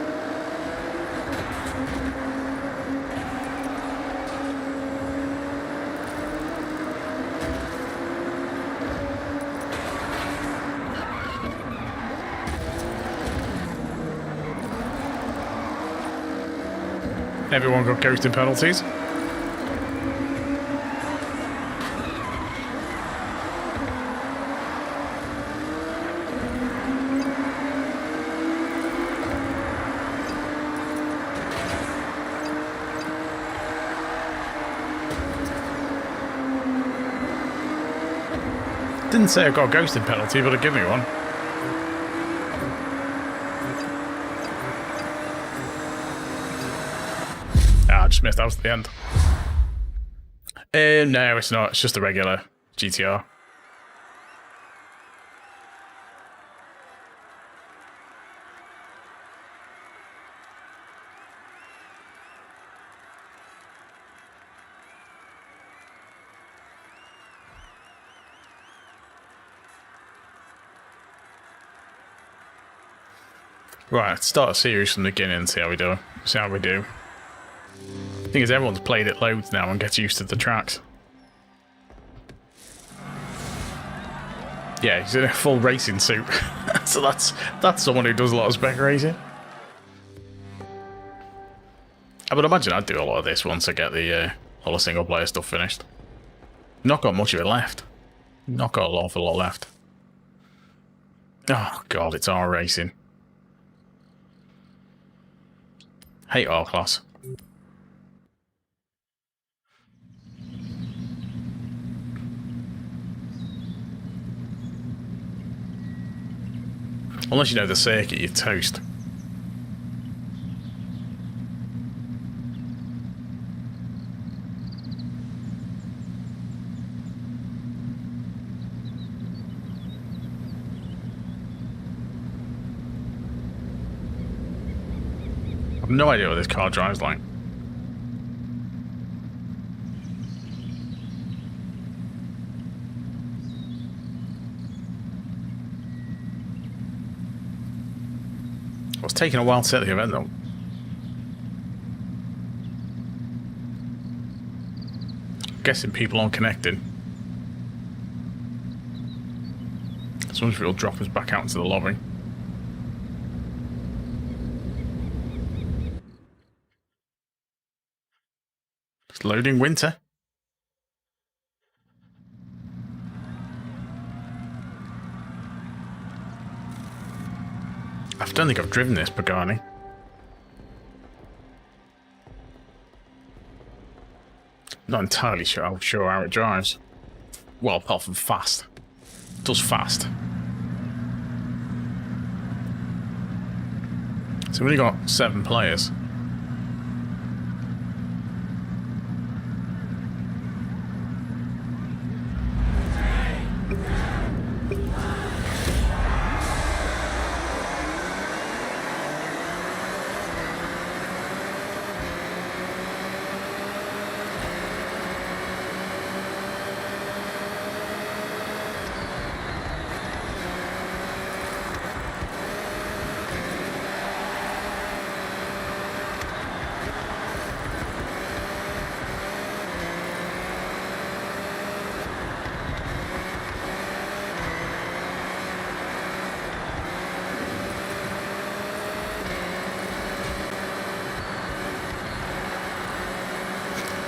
Everyone got ghosting penalties. Didn't say I got a ghosting penalty, but it gave me one. I just missed out at the end. No, it's not. It's just a regular GTR. Right, let's start a series from the beginning and see how we do. The thing is, everyone's played it loads now and gets used to the tracks. Yeah, he's in a full racing suit. So that's someone who does a lot of spec racing. I would imagine I'd do a lot of this once I get the all the single player stuff finished. Not got much of it left. Not got an awful lot left. Oh god, it's R racing. Hate R class. Unless you know the circuit, you're toast. I've no idea what this car drives like. Well, it's taking a while to set the event though. I'm guessing people aren't connected. So if it'll drop us back out into the lobby. It's loading winter. I don't think I've driven this Pagani. Not entirely sure how it drives. Well, apart from fast. It does fast. So we've only got 7 players.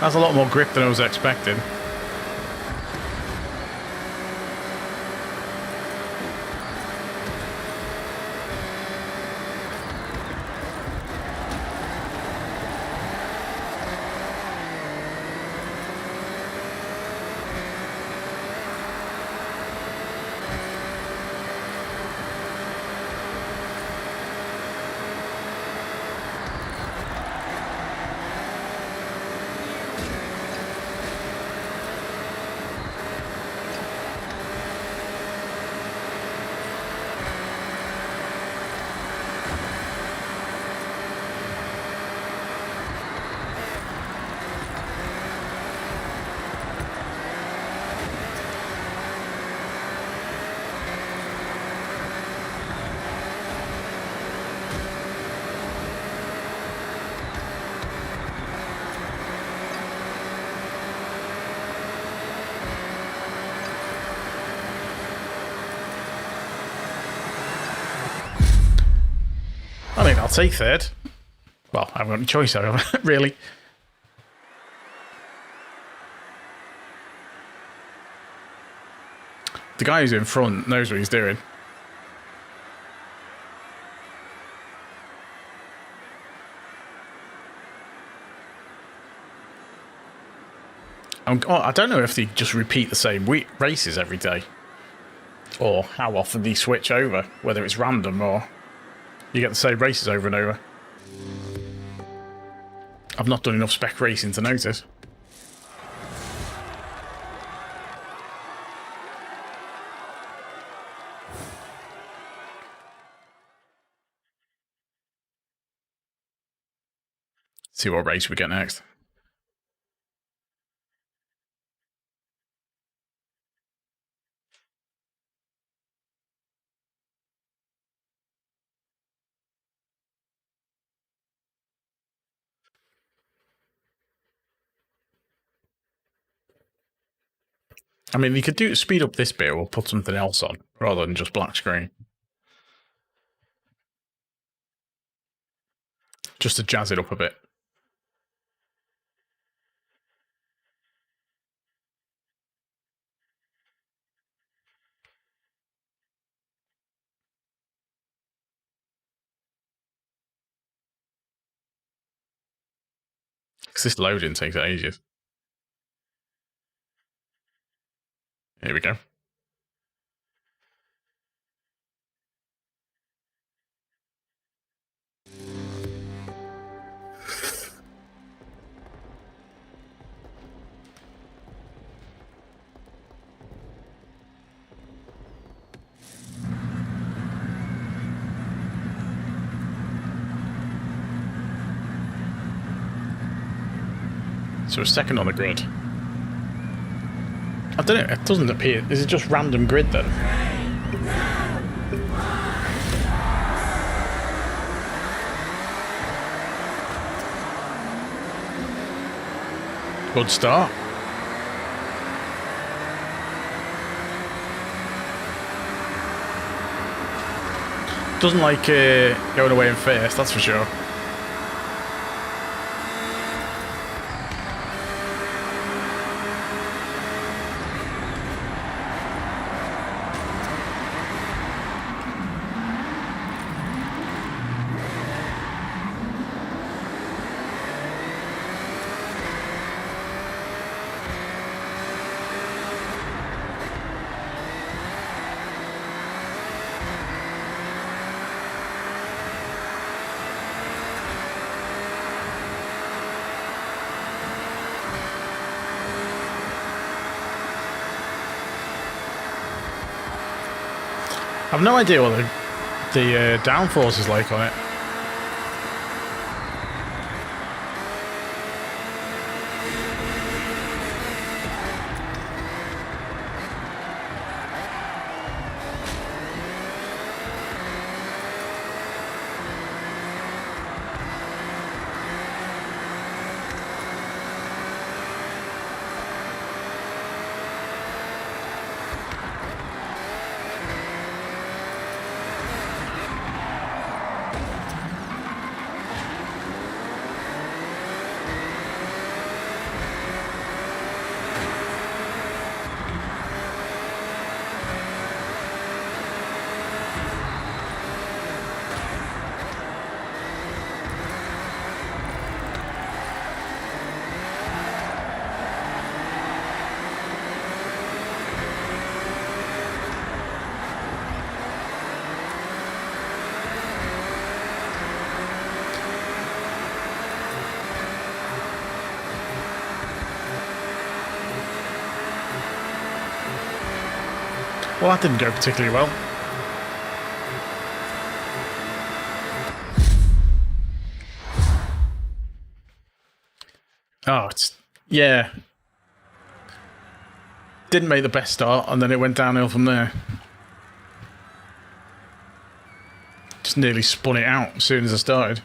Has a lot more grip than I was expecting. I mean, I'll take third. Well, I haven't got any choice, however, really. The guy who's in front knows what he's doing. I don't know if they just repeat the same races every day, or how often they switch over, whether it's random or you get the same races over and over. I've not done enough spec racing to notice. See what race we get next. I mean, you could speed up this bit or put something else on rather than just black screen. Just to jazz it up a bit. Because this loading takes ages. Here we go. So a second on the grid. I don't know, it doesn't appear. Is it just random grid then? Good start. Doesn't like going away in first, that's for sure. I've no idea what the downforce is like on it. Well, that didn't go particularly well. Oh, yeah. Didn't make the best start, and then it went downhill from there. Just nearly spun it out as soon as I started.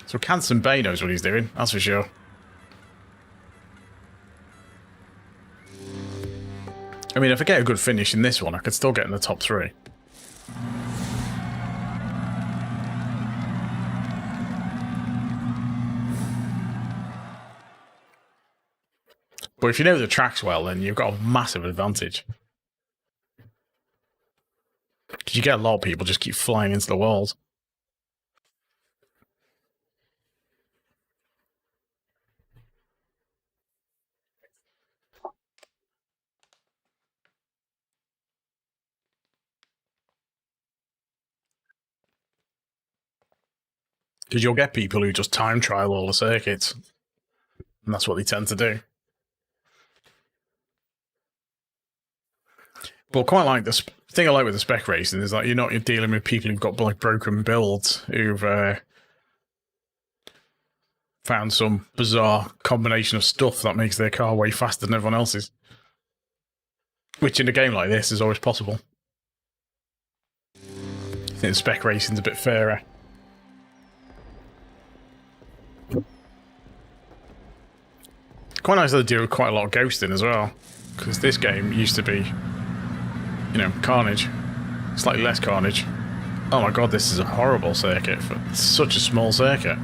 So Canson Bay knows what he's doing, that's for sure. I mean, if I get a good finish in this one, I could still get in the top 3. But if you know the tracks well, then you've got a massive advantage. Because you get a lot of people just keep flying into the walls. Because you'll get people who just time trial all the circuits. And that's what they tend to do. But quite like the thing I like with the spec racing is that you're dealing with people who've got like broken builds, who've found some bizarre combination of stuff that makes their car way faster than everyone else's. Which in a game like this is always possible. I think spec racing's a bit fairer. Quite nice that they do quite a lot of ghosting as well, because this game used to be, you know, carnage. Slightly less carnage. Oh my god, this is a horrible circuit for such a small circuit.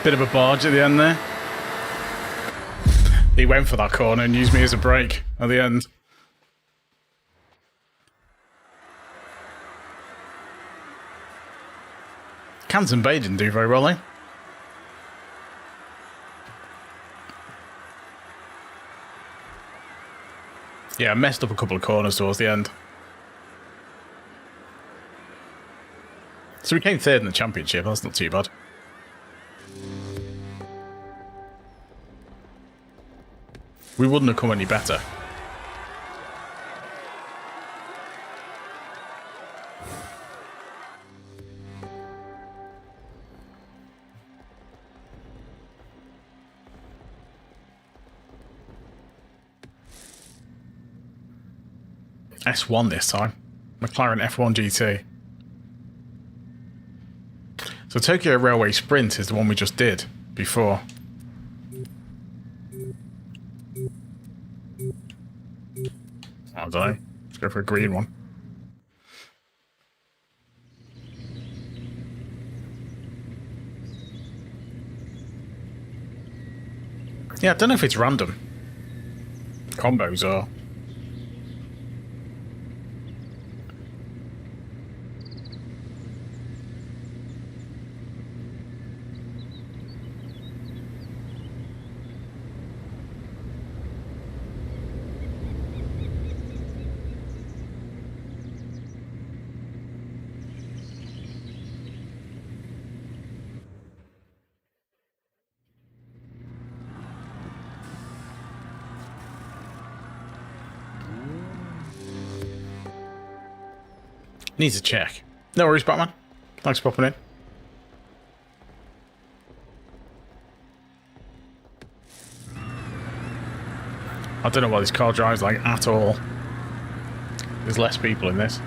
Bit of a barge at the end there. He went for that corner and used me as a brake at the end. Canton Bay didn't do very well, eh? Yeah, I messed up a couple of corners towards the end. So we came third in the championship, that's not too bad. We wouldn't have come any better. S1 this time. McLaren F1 GT. So Tokyo Railway Sprint is the one we just did before. I don't know. Let's go for a green one. Yeah, I don't know if it's random. Combos are. Needs a check. No worries, Batman. Thanks for popping in. I don't know what this car drives like at all. There's less people in this.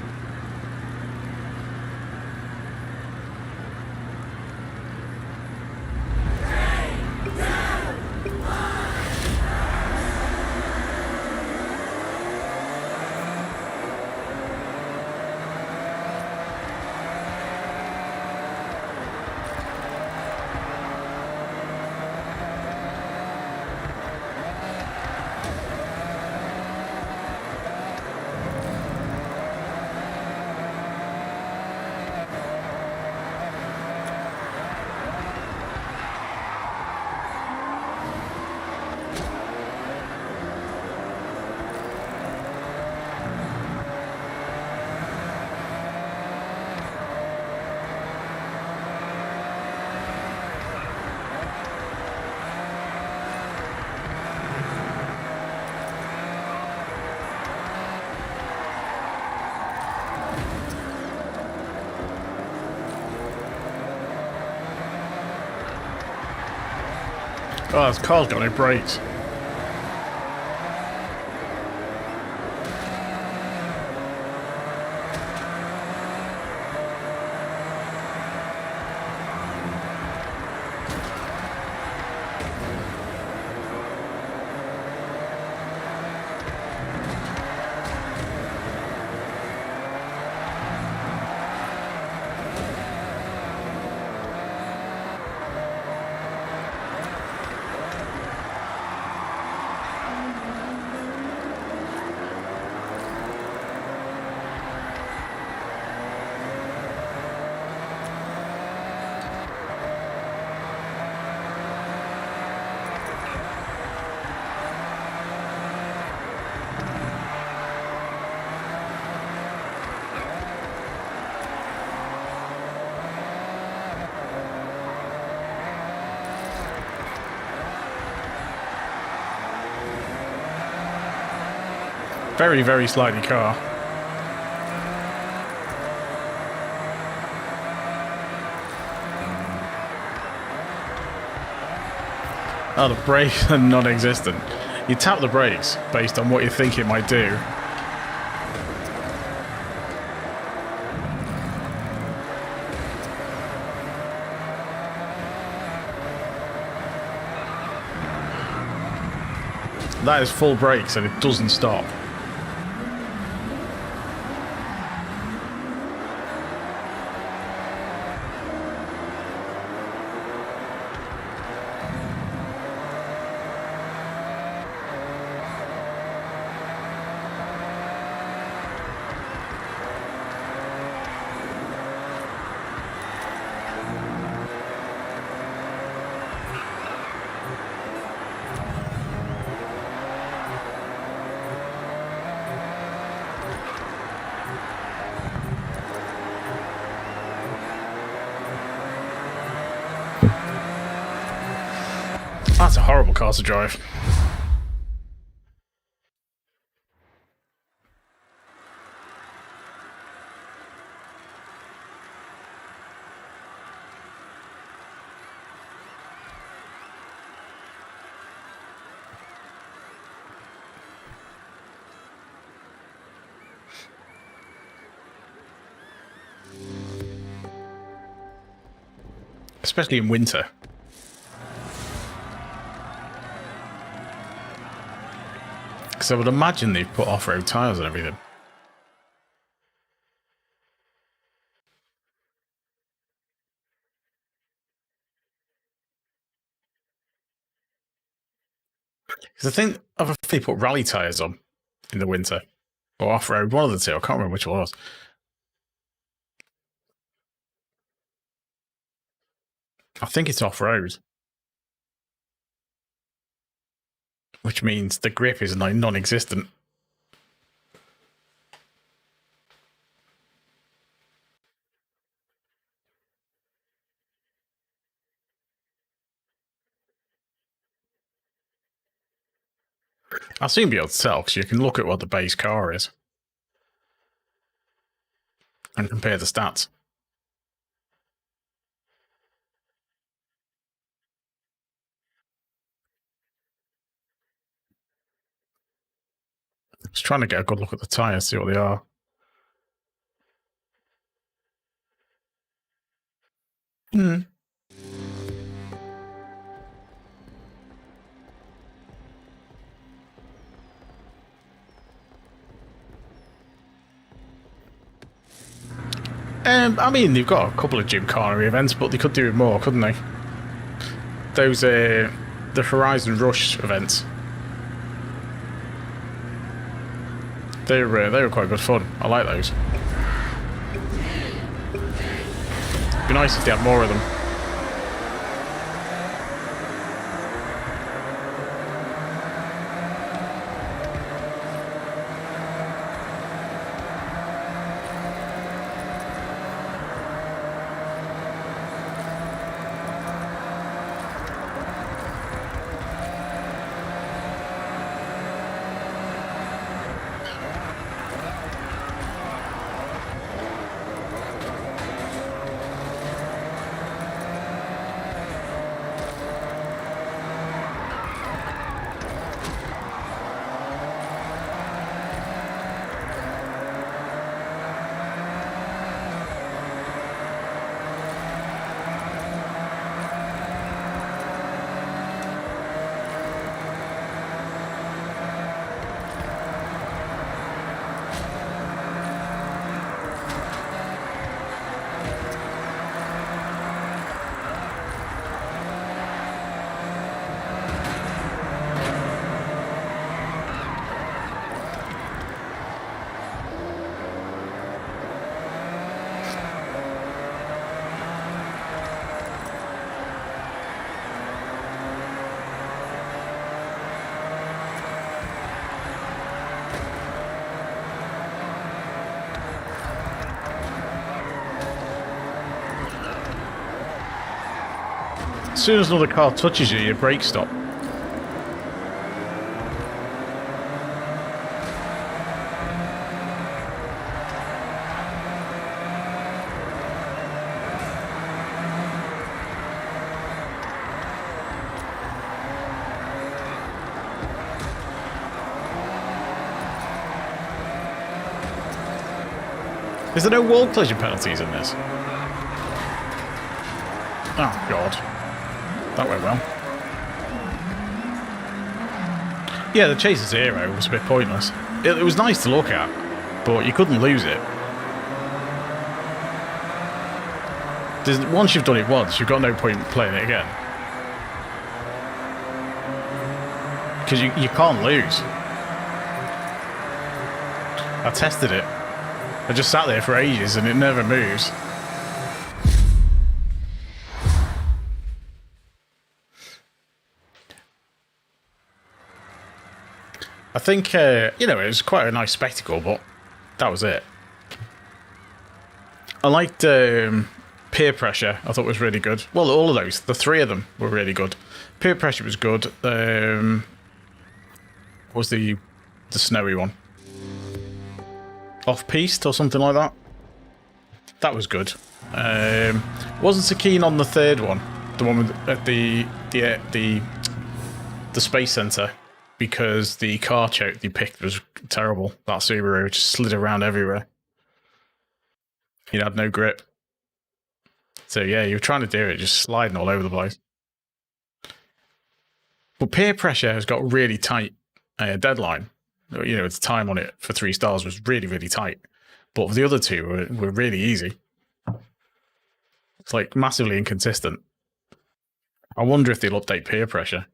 Oh, this car's got no brakes. Very, very slightly car. Oh, the brakes are non-existent. You tap the brakes based on what you think it might do. That is full brakes and it doesn't stop. That's a horrible car to drive. especially in winter. Because I would imagine they've put off-road tyres and everything. Because I think they put rally tyres on in the winter. Or off-road, one of the two. I can't remember which one it was. I think it's off-road. Which means the grip is non-existent. I'll soon be able to tell, because you can look at what the base car is. And compare the stats. Just trying to get a good look at the tyres, see what they are. Hmm. I mean, they've got a couple of Gymkhana events, but they could do it more, couldn't they? Those, the Horizon Rush events. They were quite good fun. I like those. It'd be nice if they had more of them. As soon as another car touches you, your brakes stop. Is there no wall collision penalties in this? Oh, God. That went well. Yeah, the Chaser Zero was a bit pointless. It was nice to look at, but you couldn't lose it. Once you've done it once, you've got no point playing it again. Because you can't lose. I tested it. I just sat there for ages and it never moves. I think, you know, it was quite a nice spectacle, but that was it. I liked Peer Pressure. I thought was really good. Well, all of those, the three of them were really good. Peer Pressure was good. What was the snowy one? Off-piste or something like that. That was good. Wasn't so keen on the third one, the one with, at the Space Center, because the car choke they picked was terrible. That Subaru just slid around everywhere. It had no grip. So yeah, you're trying to do it, just sliding all over the place. But peer pressure has got really tight deadline. You know, its time on it for 3 stars was really, really tight. But the other two were really easy. It's like massively inconsistent. I wonder if they'll update peer pressure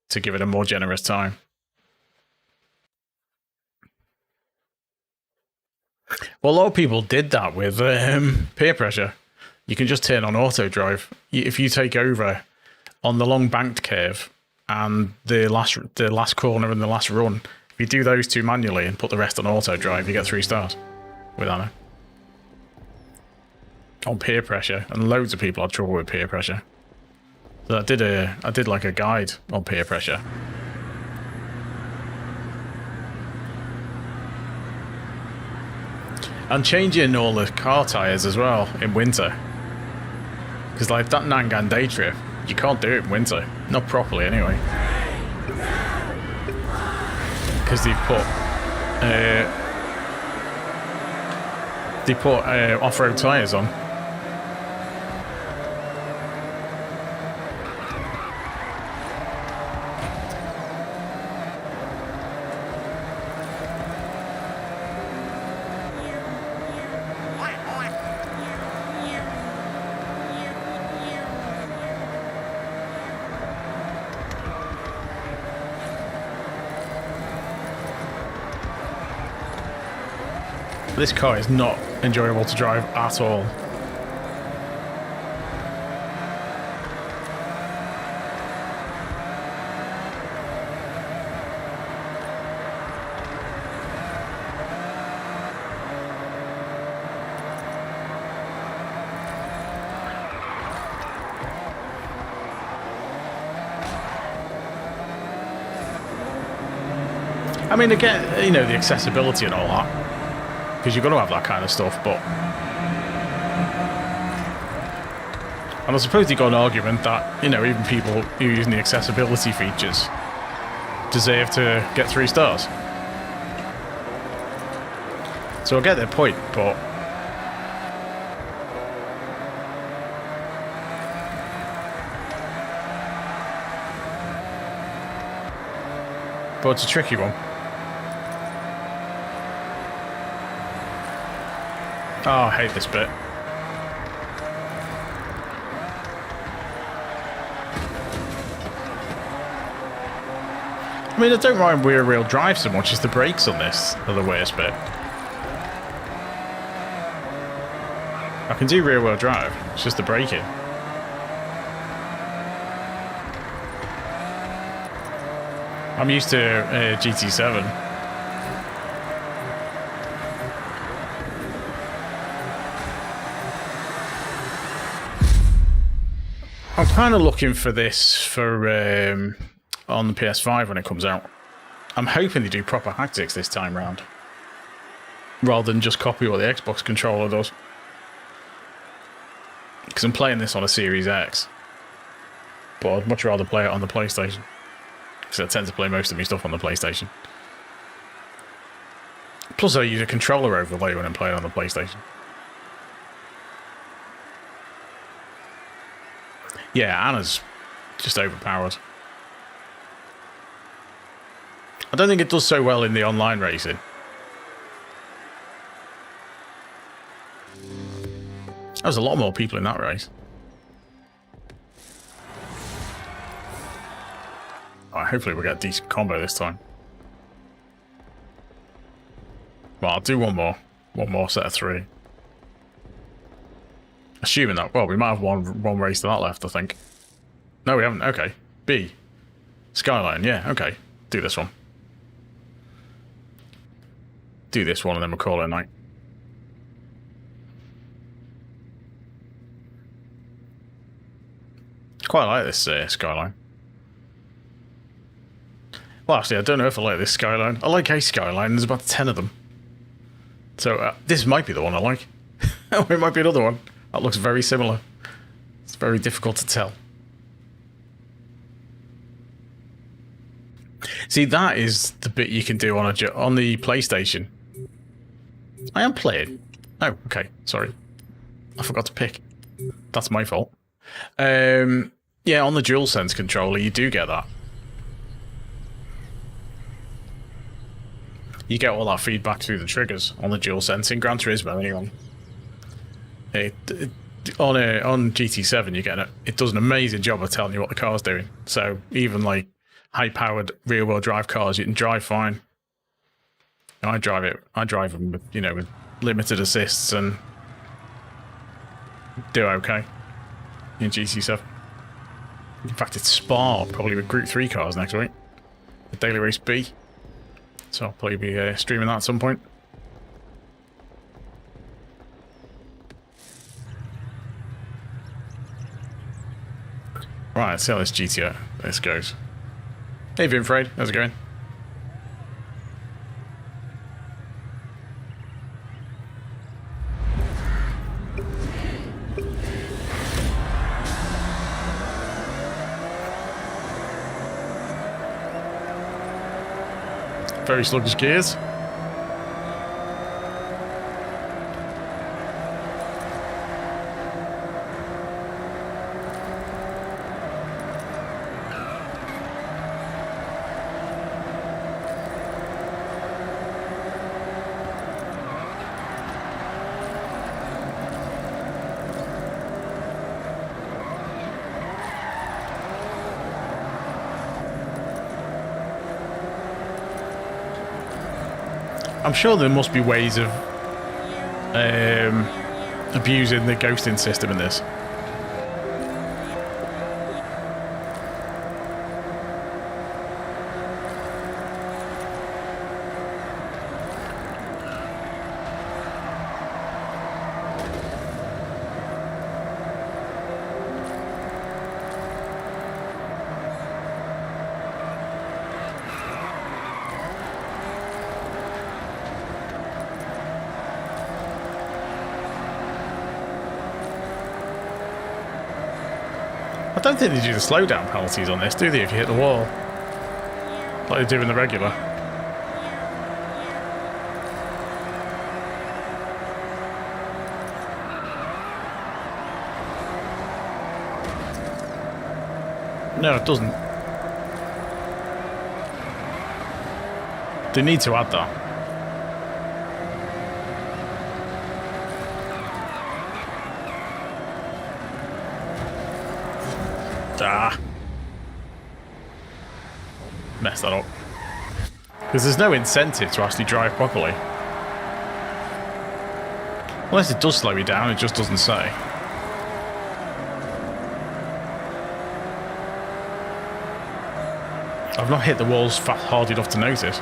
to give it a more generous time. Well, a lot of people did that with peer pressure. You can just turn on auto drive. If you take over on the long banked curve and the last corner and the last run, if you do those 2 manually and put the rest on auto drive, you get 3 stars with Anna. On peer pressure, and loads of people had trouble with peer pressure. So I did like a guide on peer pressure. And changing all the car tyres as well in winter. Because like that Nangan day trip, you can't do it in winter. Not properly anyway. Because they put off-road tyres on. This car is not enjoyable to drive at all. I mean, again, you know, the accessibility and all that. Because you've got to have that kind of stuff, but... And I suppose you got an argument that, you know, even people who are using the accessibility features deserve to get 3 stars. So I get their point, but... But it's a tricky one. Oh, I hate this bit. I mean, I don't mind rear-wheel drive so much as the brakes on this are the worst bit. I can do rear-wheel drive, it's just the braking. I'm used to GT7. I'm kind of looking for this for on the PS5 when it comes out. I'm hoping they do proper haptics this time round, rather than just copy what the Xbox controller does. Because I'm playing this on a Series X, but I'd much rather play it on the PlayStation. Because I tend to play most of my stuff on the PlayStation. Plus I use a controller overlay when I'm playing on the PlayStation. Yeah, Anna's just overpowered. I don't think it does so well in the online racing. There was a lot more people in that race. Alright, hopefully we'll get a decent combo this time. Well, I'll do one more set of 3. Assuming that, well, we might have one race to that left, I think. No, we haven't. Okay. B. Skyline, yeah, okay. Do this one. Do this one and then we'll call it a night. Quite like this Skyline. Well, actually, I don't know if I like this Skyline. I like a Skyline, there's about 10 of them. So, this might be the one I like. It might be another one. That looks very similar. It's very difficult to tell. See, that is the bit you can do on the PlayStation. I am playing. Oh, okay. Sorry. I forgot to pick. That's my fault. Yeah, on the DualSense controller, you do get that. You get all that feedback through the triggers on the DualSense in Gran Turismo, anyway. On GT7, you get it. It does an amazing job of telling you what the car's doing. So even like high-powered rear-wheel drive cars, you can drive fine. I drive them with, you know, with limited assists and do okay in GT7. In fact, it's Spa probably with Group 3 cars next week. The Daily Race B. So I'll probably be streaming that at some point. Right, let's see how this goes. Hey Vinfred, how's it going? Very sluggish gears. I'm sure there must be ways of abusing the ghosting system in this. I don't think they do the slowdown penalties on this, do they, if you hit the wall? Like they do in the regular. No, it doesn't. They need to add that. Ah. Messed that up. Because there's no incentive to actually drive properly. Unless it does slow you down, it just doesn't say. I've not hit the walls hard enough to notice.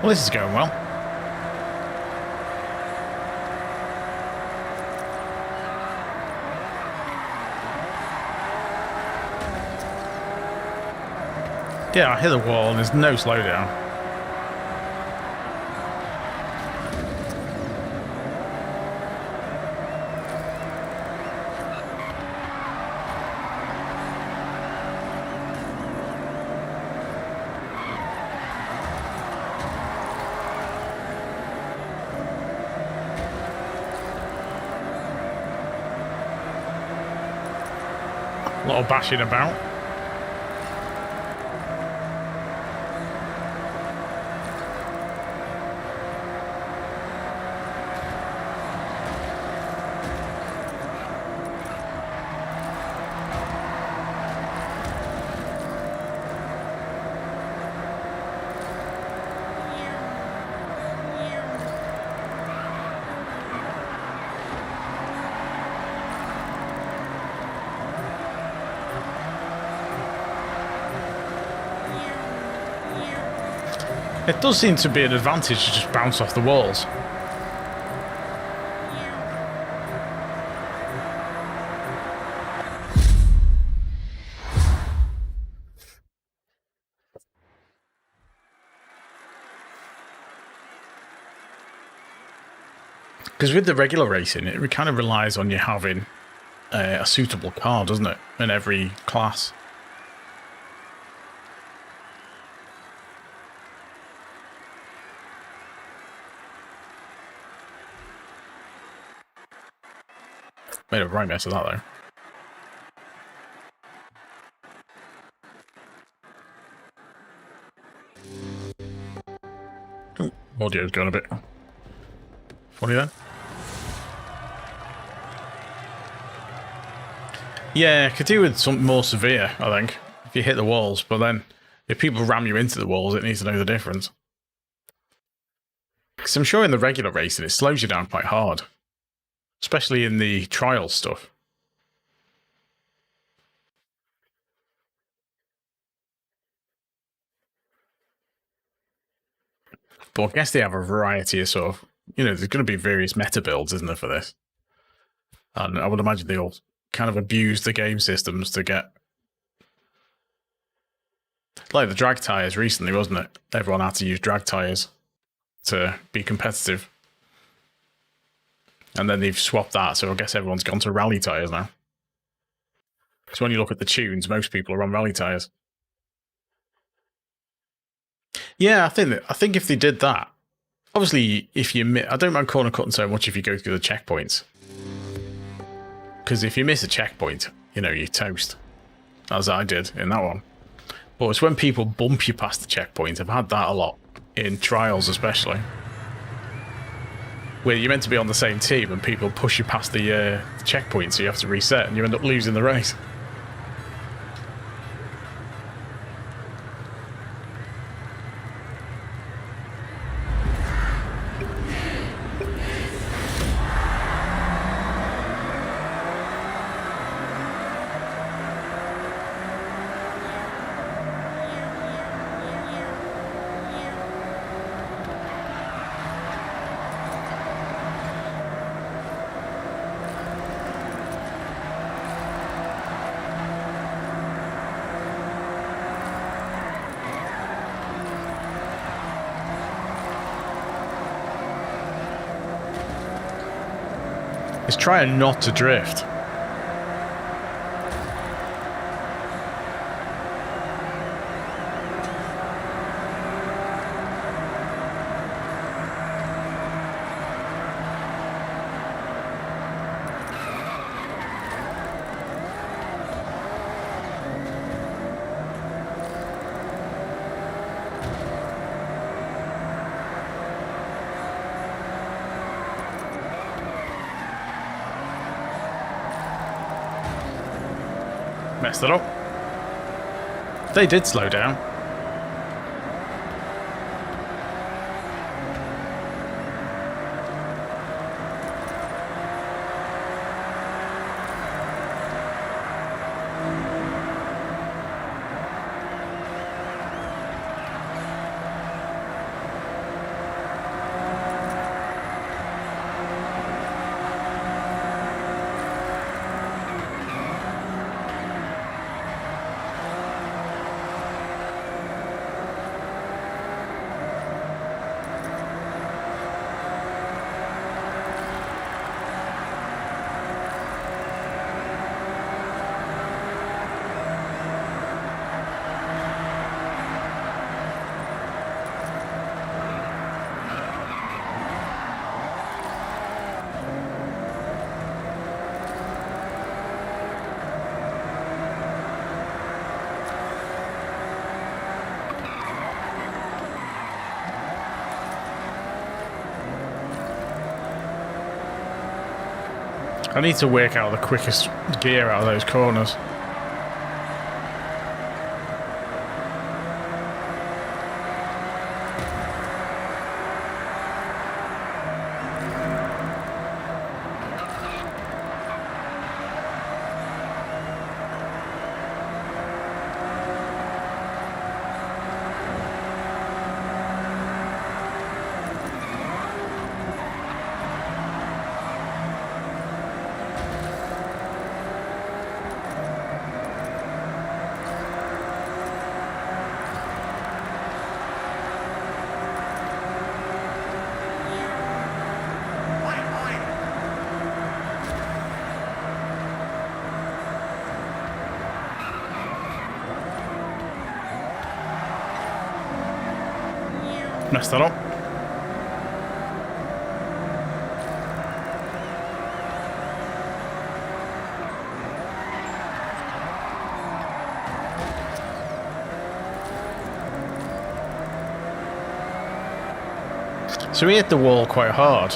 Well, this is going well. Yeah, I hit the wall and there's no slowdown. A lot of bashing about. It does seem to be an advantage to just bounce off the walls. Because with the regular racing, it kind of relies on you having a suitable car, doesn't it? In every class. Made a right mess of that, though. Ooh, audio's gone a bit funny then. Yeah, could do with something more severe, I think, if you hit the walls. But then, if people ram you into the walls, it needs to know the difference. Because I'm sure in the regular racing, it slows you down quite hard. Especially in the trial stuff. But I guess they have a variety of sort of, you know, there's going to be various meta builds, isn't there, for this? And I would imagine they all kind of abuse the game systems to get... Like the drag tyres recently, wasn't it? Everyone had to use drag tyres to be competitive. And then they've swapped that, so I guess everyone's gone to rally tyres now. Because when you look at the tunes, most people are on rally tyres. Yeah, I think if they did that, obviously, if you I don't mind corner cutting so much if you go through the checkpoints. Because if you miss a checkpoint, you know, you're toast. As I did in that one. But it's when people bump you past the checkpoint. I've had that a lot. In trials especially. Where you're meant to be on the same team and people push you past the checkpoint, so you have to reset and you end up losing the race. Is trying not to drift. Messed it up. They did slow down. I need to work out the quickest gear out of those corners. Messed that up. So we hit the wall quite hard.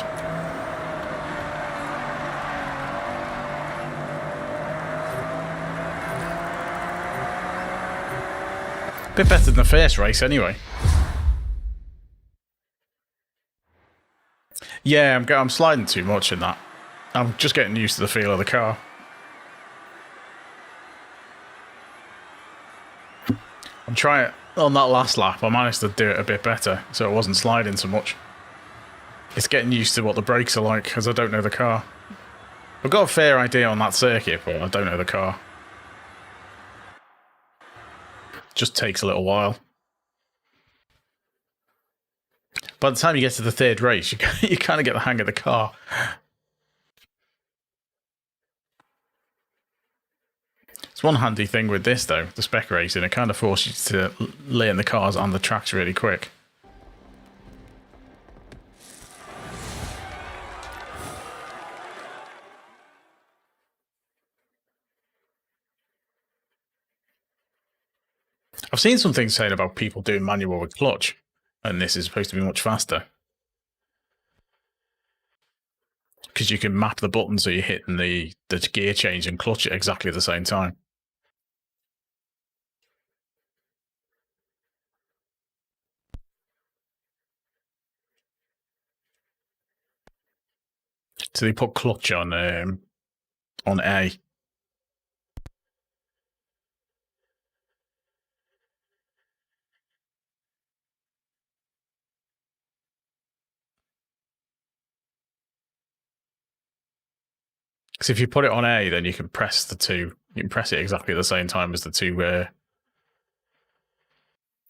Bit better than the first race anyway. Yeah, I'm sliding too much in that. I'm just getting used to the feel of the car. I'm trying on that last lap. I managed to do it a bit better, so it wasn't sliding so much. It's getting used to what the brakes are like, because I don't know the car. I've got a fair idea on that circuit, but I don't know the car. Just takes a little while. By the time you get to the third race, you kind of get the hang of the car. It's one handy thing with this, though, the spec racing. It kind of forces you to learn the cars and the tracks really quick. I've seen some things saying about people doing manual with clutch, and this is supposed to be much faster. Because you can map the button so you're hitting the gear change and clutch at exactly the same time. So they put clutch on A. Because if you put it on A, then you can press the two. You can press it exactly at the same time as the two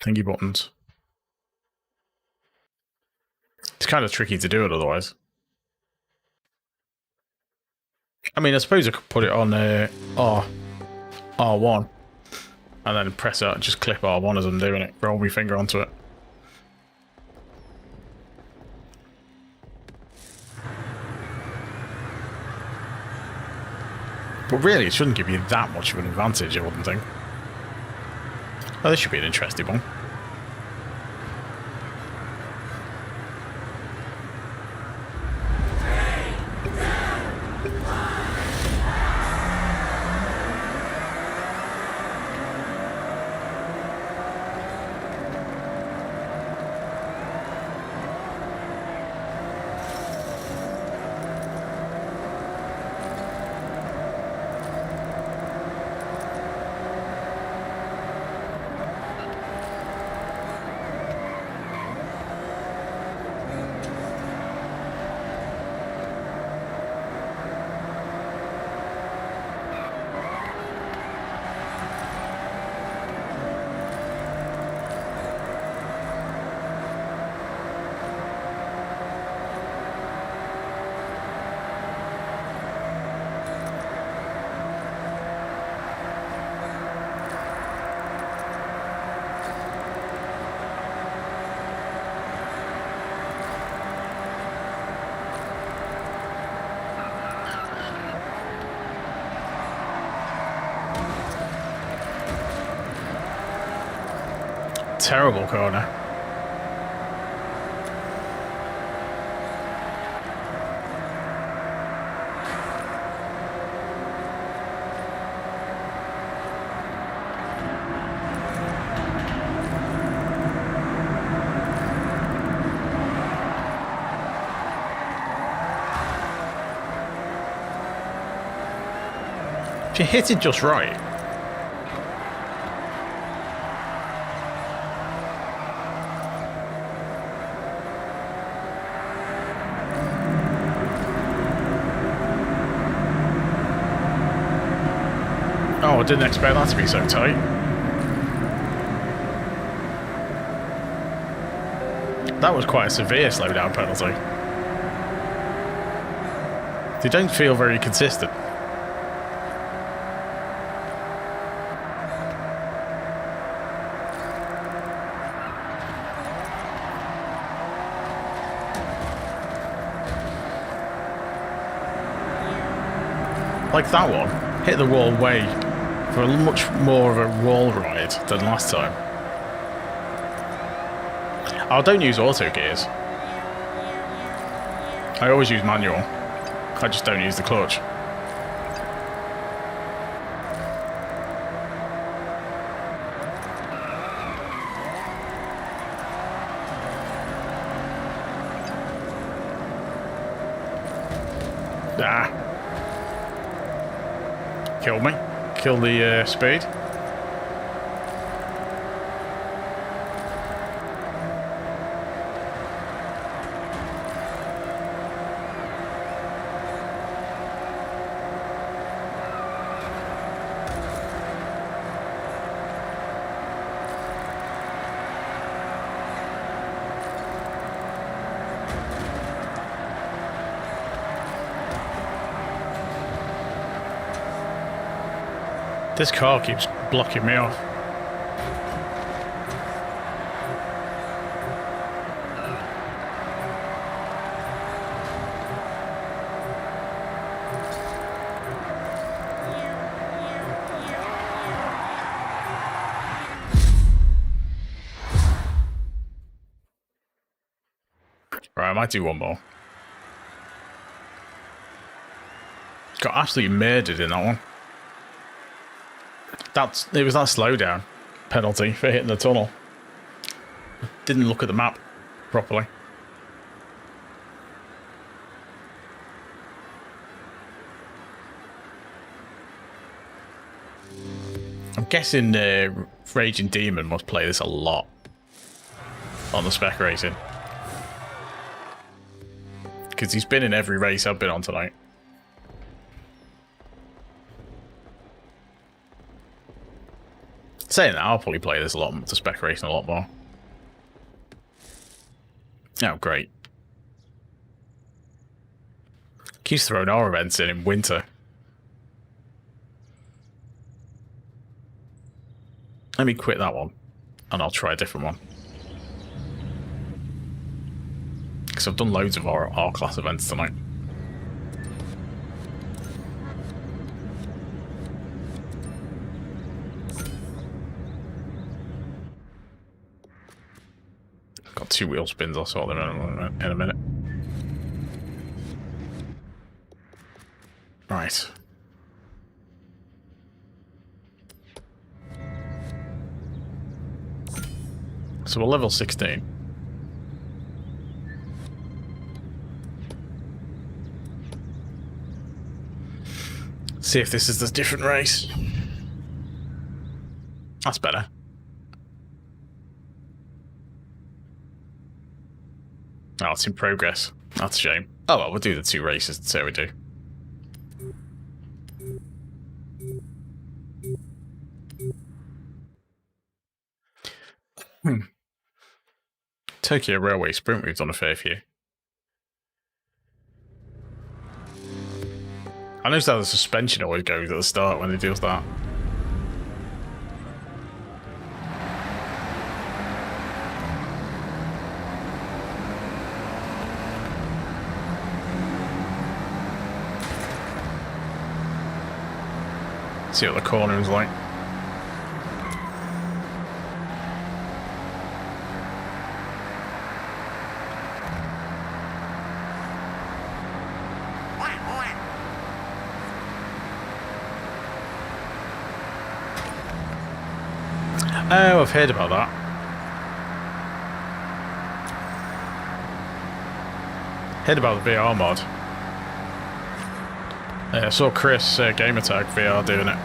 thingy buttons. It's kind of tricky to do it otherwise. I mean, I suppose I could put it on R1 and then press it and just clip R1 as I'm doing it. Roll my finger onto it. But really, it shouldn't give you that much of an advantage, I wouldn't think. Oh, this should be an interesting one. Terrible corner. If you hit it just right. Oh, I didn't expect that to be so tight. That was quite a severe slowdown penalty. They don't feel very consistent. like that one, hit the wall way for a much more of a wall ride than last time. I don't use auto gears. I always use manual. I just don't use the clutch. Ah. Killed me. Killed the speed. This car keeps blocking me off. Right, I might do one more. Got absolutely murdered in that one. It was that slowdown penalty for hitting the tunnel. Didn't look at the map properly. I'm guessing Raging Demon must play this a lot on the Spec Racing. Because he's been in every race I've been on tonight. Saying that, I'll probably play this a lot, the Spec Racing a lot more. Oh, great. Keeps throwing our events in winter. Let me quit that one, and I'll try a different one. Because I've done loads of our R-class events tonight. Got 2 wheel spins, I'll sort them in a minute. Right. So we're level 16. See if this is a different race. That's better. Oh, it's in progress. That's a shame. Oh well, we'll do the 2 races and see how we do. Tokyo Railway Sprint we've done a fair few. I noticed how the suspension always goes at the start when it deals that. See what the corner is like. Oh, I've heard about that. Heard about the VR mod. I saw Chris Gamertag VR doing it.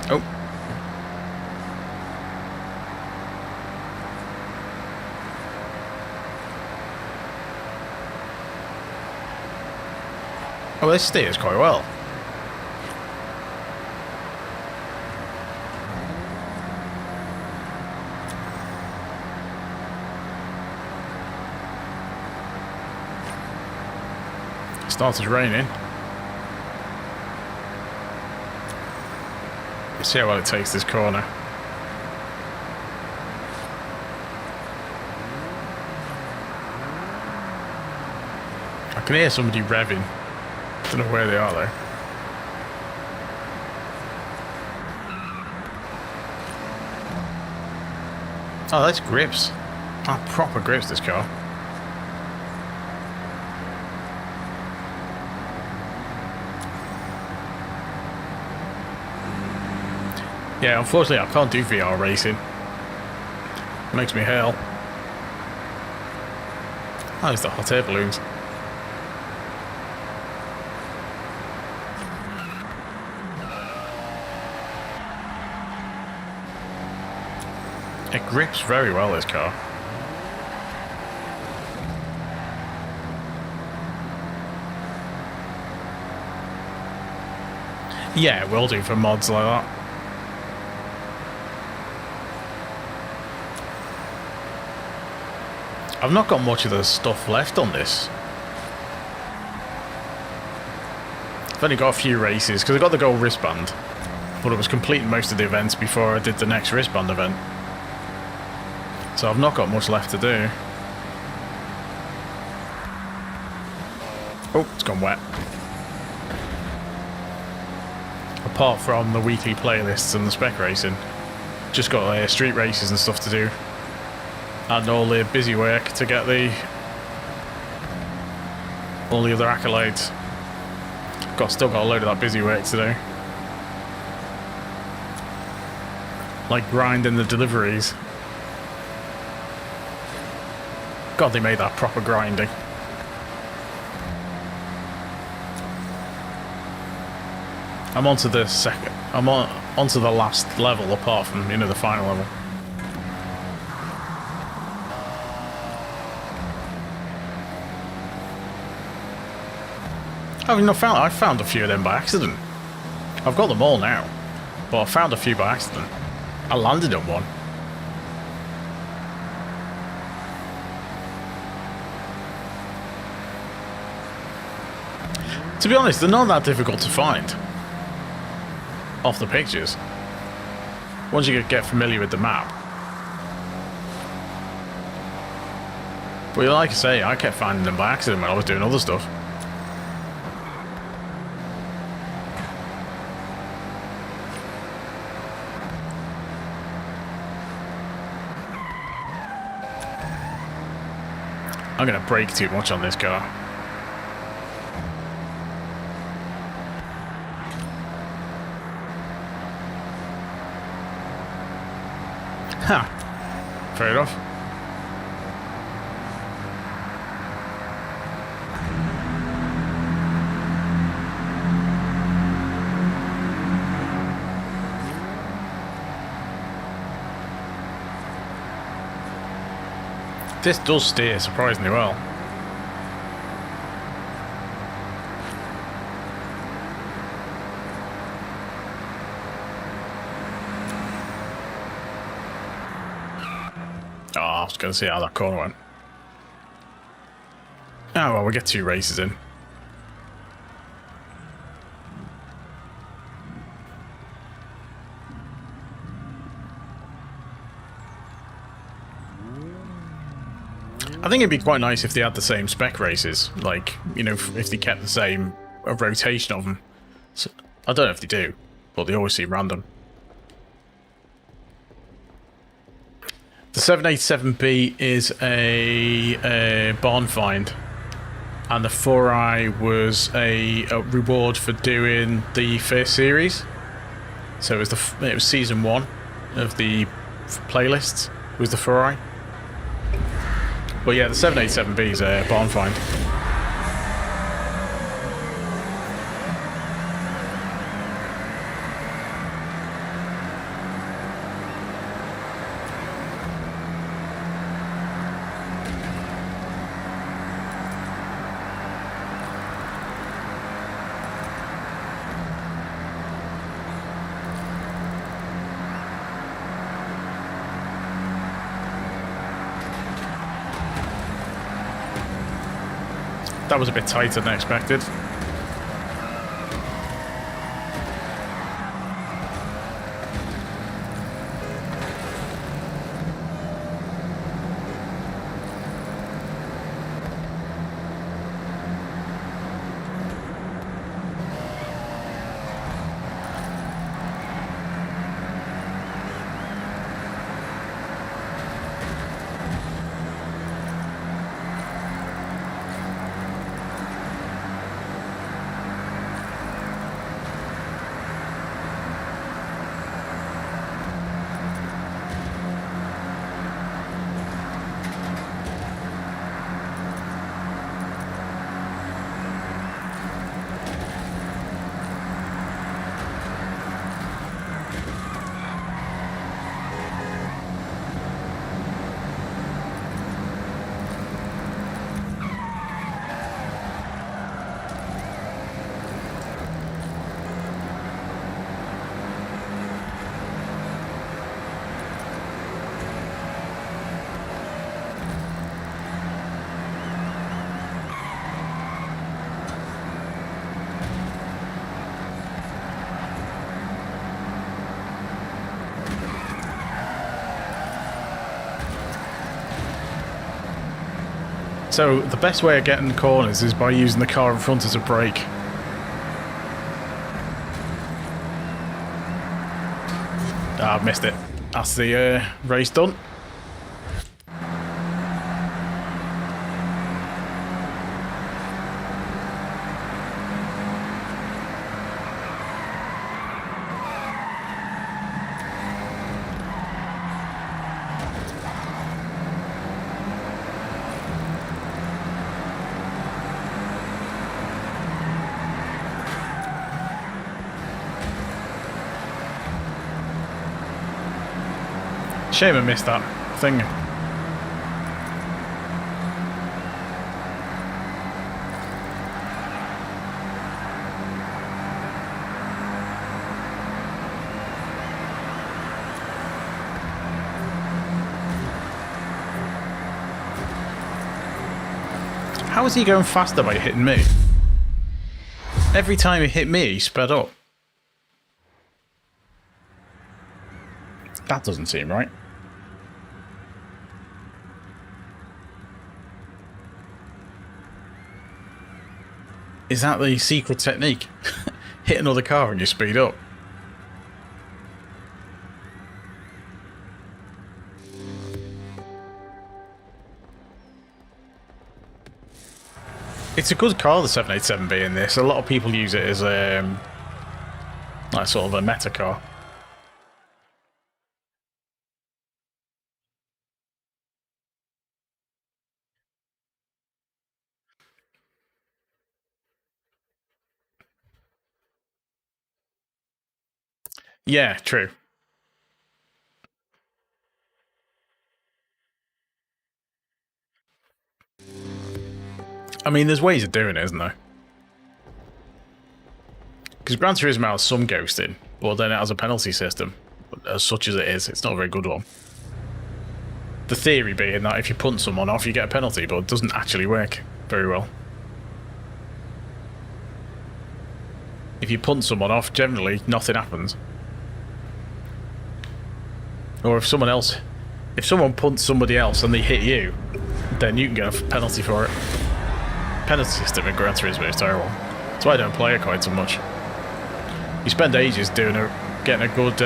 Oh. Oh, this steers quite well. It started raining. Let's see how well it takes this corner. I can hear somebody revving. Don't know where they are though. Oh, that's grips. Oh, proper grips, this car. Yeah, unfortunately I can't do VR racing. It makes me hell. Oh, there's the hot air balloons. It grips very well, this car. Yeah, it will do for mods like that. I've not got much of the stuff left on this. I've only got a few races, because I got the gold wristband. But it was completing most of the events before I did the next wristband event. So I've not got much left to do. Oh, it's gone wet. Apart from the weekly playlists and the spec racing. Just got street races and stuff to do. And all the busy work to get all the other accolades. Still got a load of that busy work to do. Like grinding the deliveries. God, they made that proper grinding. I'm onto the second. I'm onto the last level, apart from the final level. I found a few of them by accident. I've got them all now, but I found a few by accident. I landed on one. To be honest, they're not that difficult to find off the pictures. Once you get familiar with the map. But like I say, I kept finding them by accident when I was doing other stuff. I'm going to brake too much on this car. Ha! Fair enough. This does steer surprisingly well. Oh, I was going to see how that corner went. Oh well, we get 2 races in. I think it'd be quite nice if they had the same spec races, like, if they kept the same rotation of them. So, I don't know if they do, but they always seem random. The 787B is a barn find, and the 4i was a reward for doing the first series. So it was season 1 of the playlists, was the 4i. But yeah, the 787B is a barn find. That was a bit tighter than expected. So the best way of getting the corners is by using the car in front as a brake. Ah, I've missed it. That's the race done. Shame I missed that thing. How is he going faster by hitting me? Every time he hit me, he sped up. That doesn't seem right. Is that the secret technique? Hit another car and you speed up. It's a good car, the 787B in this. A lot of people use it as like sort of a meta car. Yeah, true. I mean, there's ways of doing it, isn't there? Because Gran Turismo has some ghosting, but then it has a penalty system. As such as it is, it's not a very good one. The theory being that if you punt someone off, you get a penalty, but it doesn't actually work very well. If you punt someone off, generally nothing happens. Or if someone punts somebody else and they hit you, then you can get a penalty for it. Penalty system in Gran Turismo is terrible. That's why I don't play it quite so much. You spend ages getting a good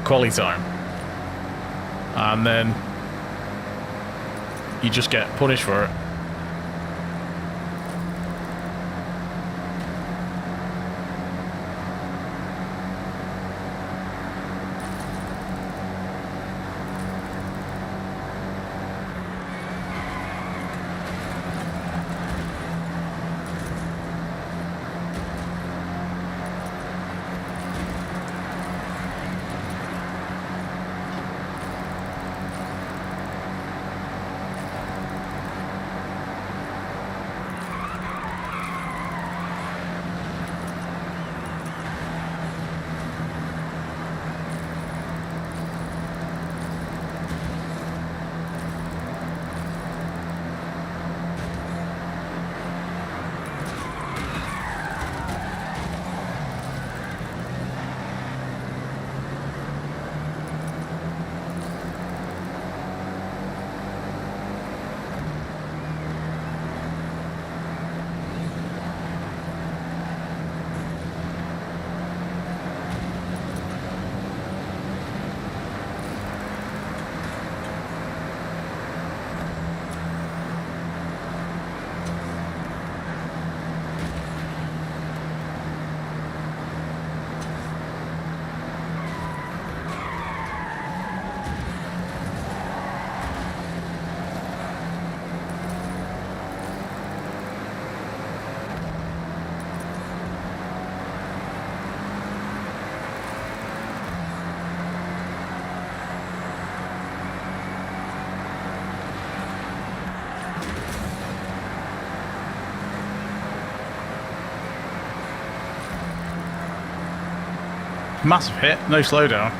quali time, and then you just get punished for it. Massive hit, no slowdown.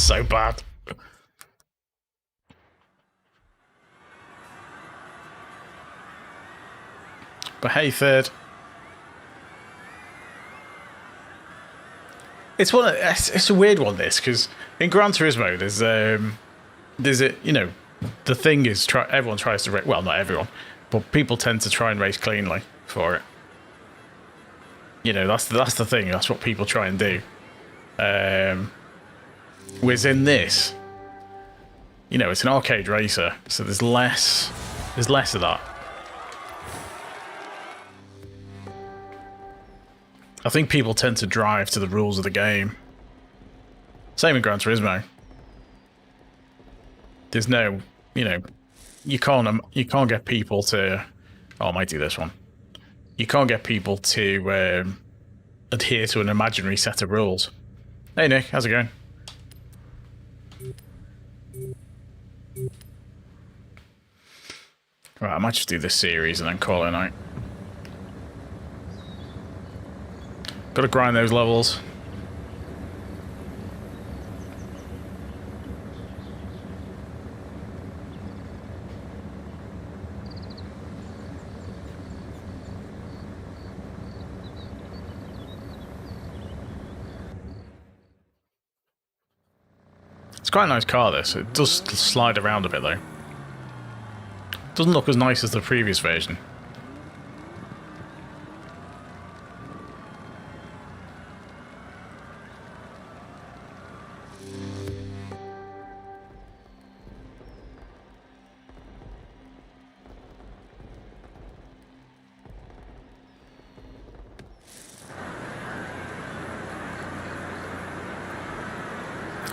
so bad. But hey, third. It's it's a weird one, this, because in Gran Turismo there's a, you know, the thing is everyone tries to race, well, not everyone, but people tend to try and race cleanly for it. You know, that's the thing. That's what people try and do. Whereas in this, you know, it's an arcade racer, so there's less of that. I think people tend to drive to the rules of the game. Same in Gran Turismo. There's no, you know, you can't get people to. Oh, I might do this one. You can't get people to adhere to an imaginary set of rules. Hey Nick, how's it going? Right, I might just do this series and then call it a night. Gotta grind those levels. It's quite a nice car, this. It does slide around a bit, though. Doesn't look as nice as the previous version.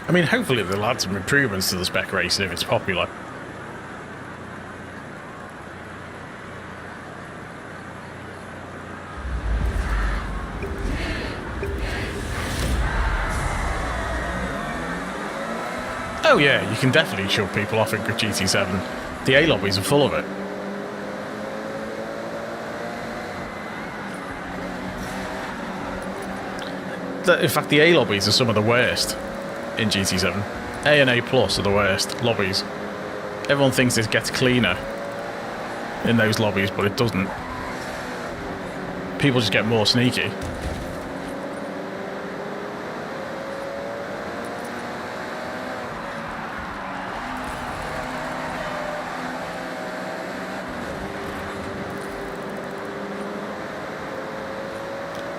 I mean, hopefully they'll add some improvements to the Spec racing if it's popular. Oh yeah, you can definitely shove people off in GT7. The A lobbies are full of it. In fact, the A lobbies are some of the worst in GT7. A and A Plus are the worst lobbies. Everyone thinks it gets cleaner in those lobbies, but it doesn't. People just get more sneaky.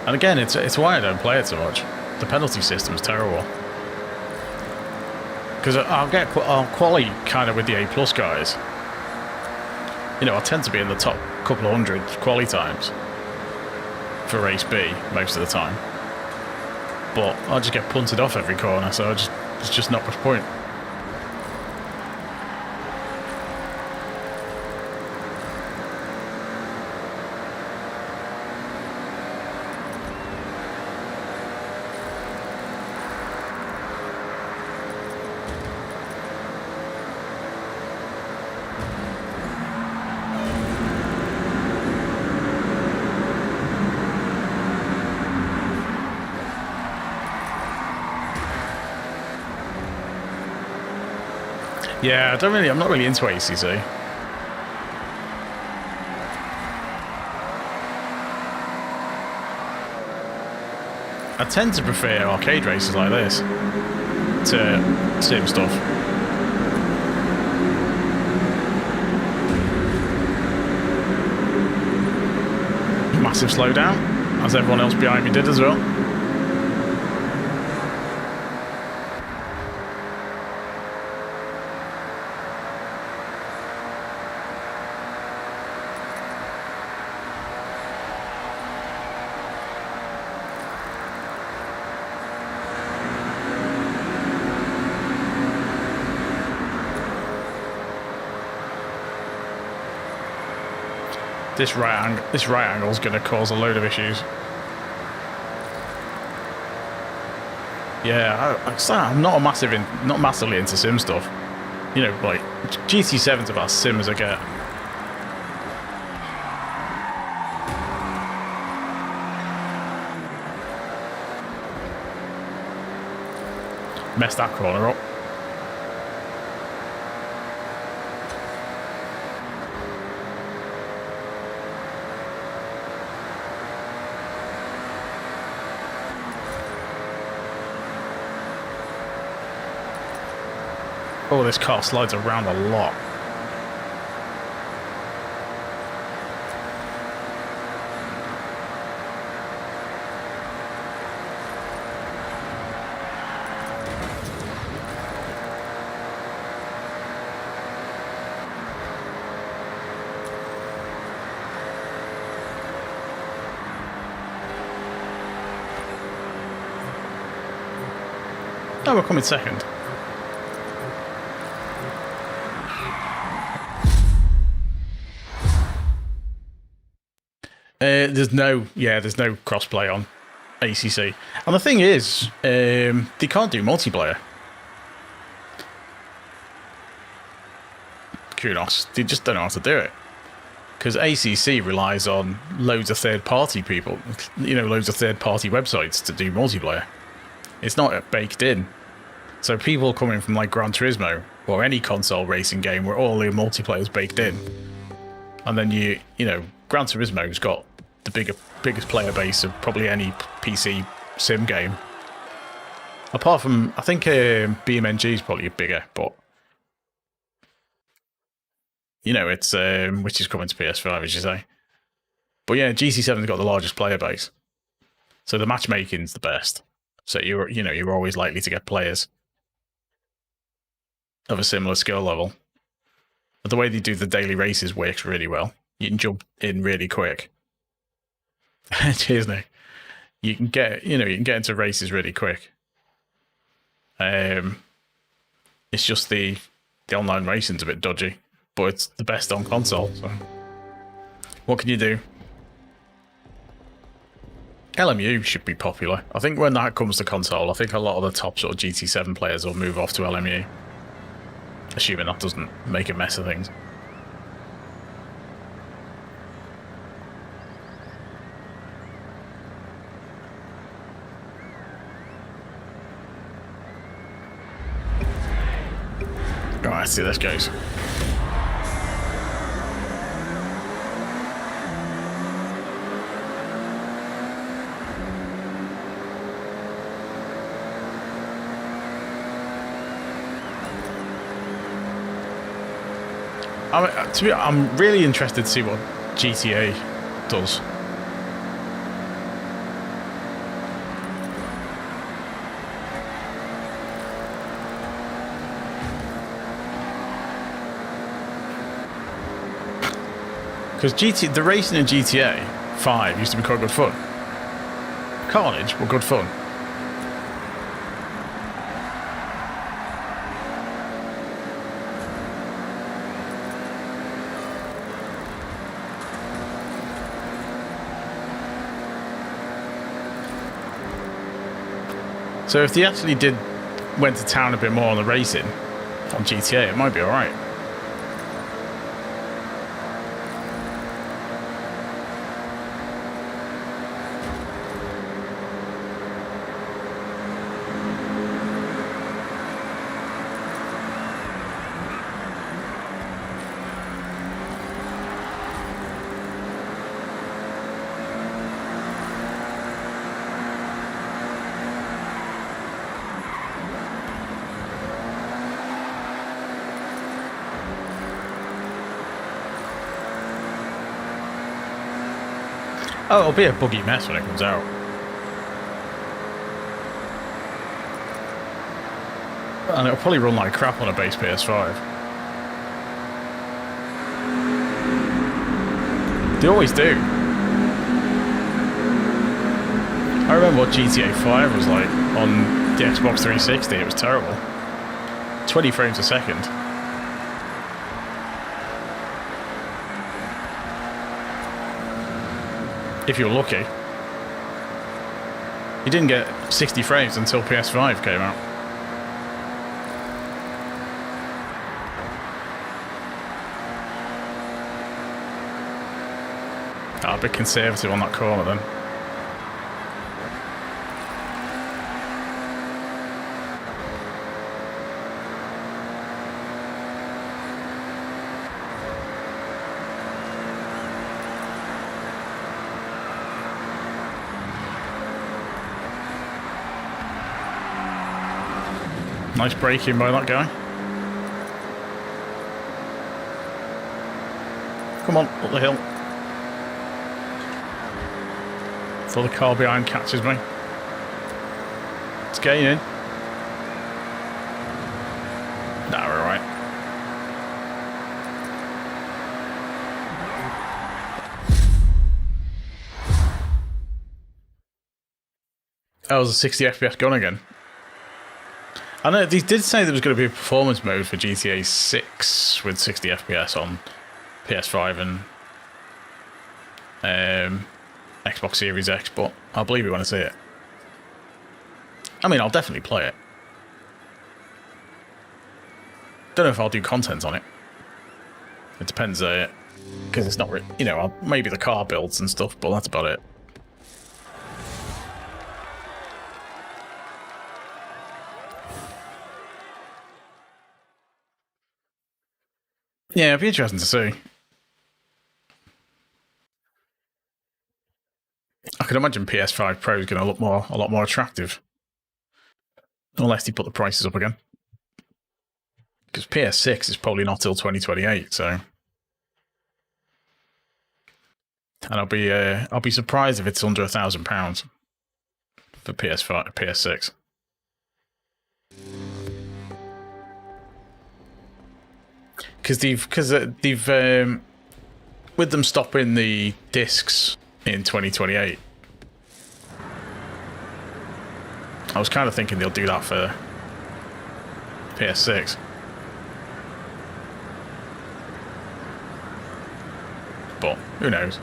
And again, it's why I don't play it so much. The penalty system is terrible. Because I'll quality kind of with the A plus guys. You know, I tend to be in the top couple of hundred quality times for race B most of the time. But I just get punted off every corner, so it's just not much point. Yeah, I'm not really into ACC. I tend to prefer arcade races like this to sim stuff. Massive slowdown, as everyone else behind me did as well. This right angle is going to cause a load of issues. Yeah, I'm not massively into sim stuff. You know, like GT7's about as sim as I get. Messed that corner up. Oh, this car slides around a lot. Oh, we're coming second. There's no crossplay on ACC, and the thing is, they can't do multiplayer. Kudos, they just don't know how to do it because ACC relies on loads of third-party people, loads of third-party websites to do multiplayer. It's not baked in, so people coming from like Gran Turismo or any console racing game where all the multiplayer is baked in, and then Gran Turismo's got the biggest player base of probably any PC sim game. Apart from, I think BMNG is probably bigger, but it's which is coming to PS5, as you say. But yeah, GT7's got the largest player base, so the matchmaking's the best. So you're always likely to get players of a similar skill level. But the way they do the daily races works really well. You can jump in really quick. Cheers, Nick. You can get into races really quick. It's just the online racing's a bit dodgy, but it's the best on console. So what can you do? LMU should be popular. I think when that comes to console, I think a lot of the top sort of GT7 players will move off to LMU, assuming that doesn't make a mess of things. Alright, let's see how this goes. I'm really interested to see what GTA does. Because the racing in GTA 5 used to be quite good fun. Carnage were good fun. So if they actually went to town a bit more on the racing on GTA, it might be alright. Oh, it'll be a buggy mess when it comes out. And it'll probably run like crap on a base PS5. They always do. I remember what GTA 5 was like on the Xbox 360. It was terrible. 20 frames a second. If you're lucky. You didn't get 60 frames until PS5 came out. A bit conservative on that corner then. Nice braking by that guy. Come on, up the hill. Before the car behind catches me. It's gaining. Nah, we're alright. That was a 60 FPS gun again. I know they did say there was going to be a performance mode for GTA 6 with 60 FPS on PS5 and Xbox Series X, but I'll believe you when I see it. I mean, I'll definitely play it. Don't know if I'll do content on it. It depends, because it's not, you know, maybe the car builds and stuff, but that's about it. Yeah, it'd be interesting to see. I can imagine PS5 Pro is going to look a lot more attractive. Unless they put the prices up again. Because PS6 is probably not till 2028, so. And I'll be surprised if it's under £1,000 for PS5, PS6. Because they've with them stopping the discs in 2028. I was kind of thinking they'll do that for PS6. But who knows?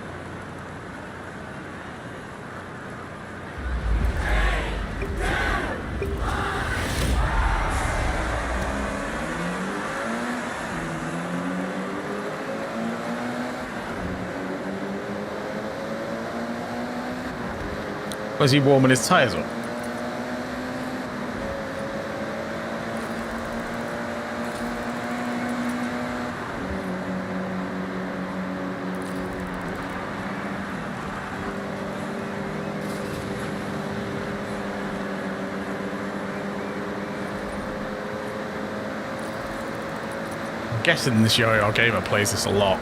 Was he warming his tyres up? I'm guessing this Yo-Yo gamer plays this a lot.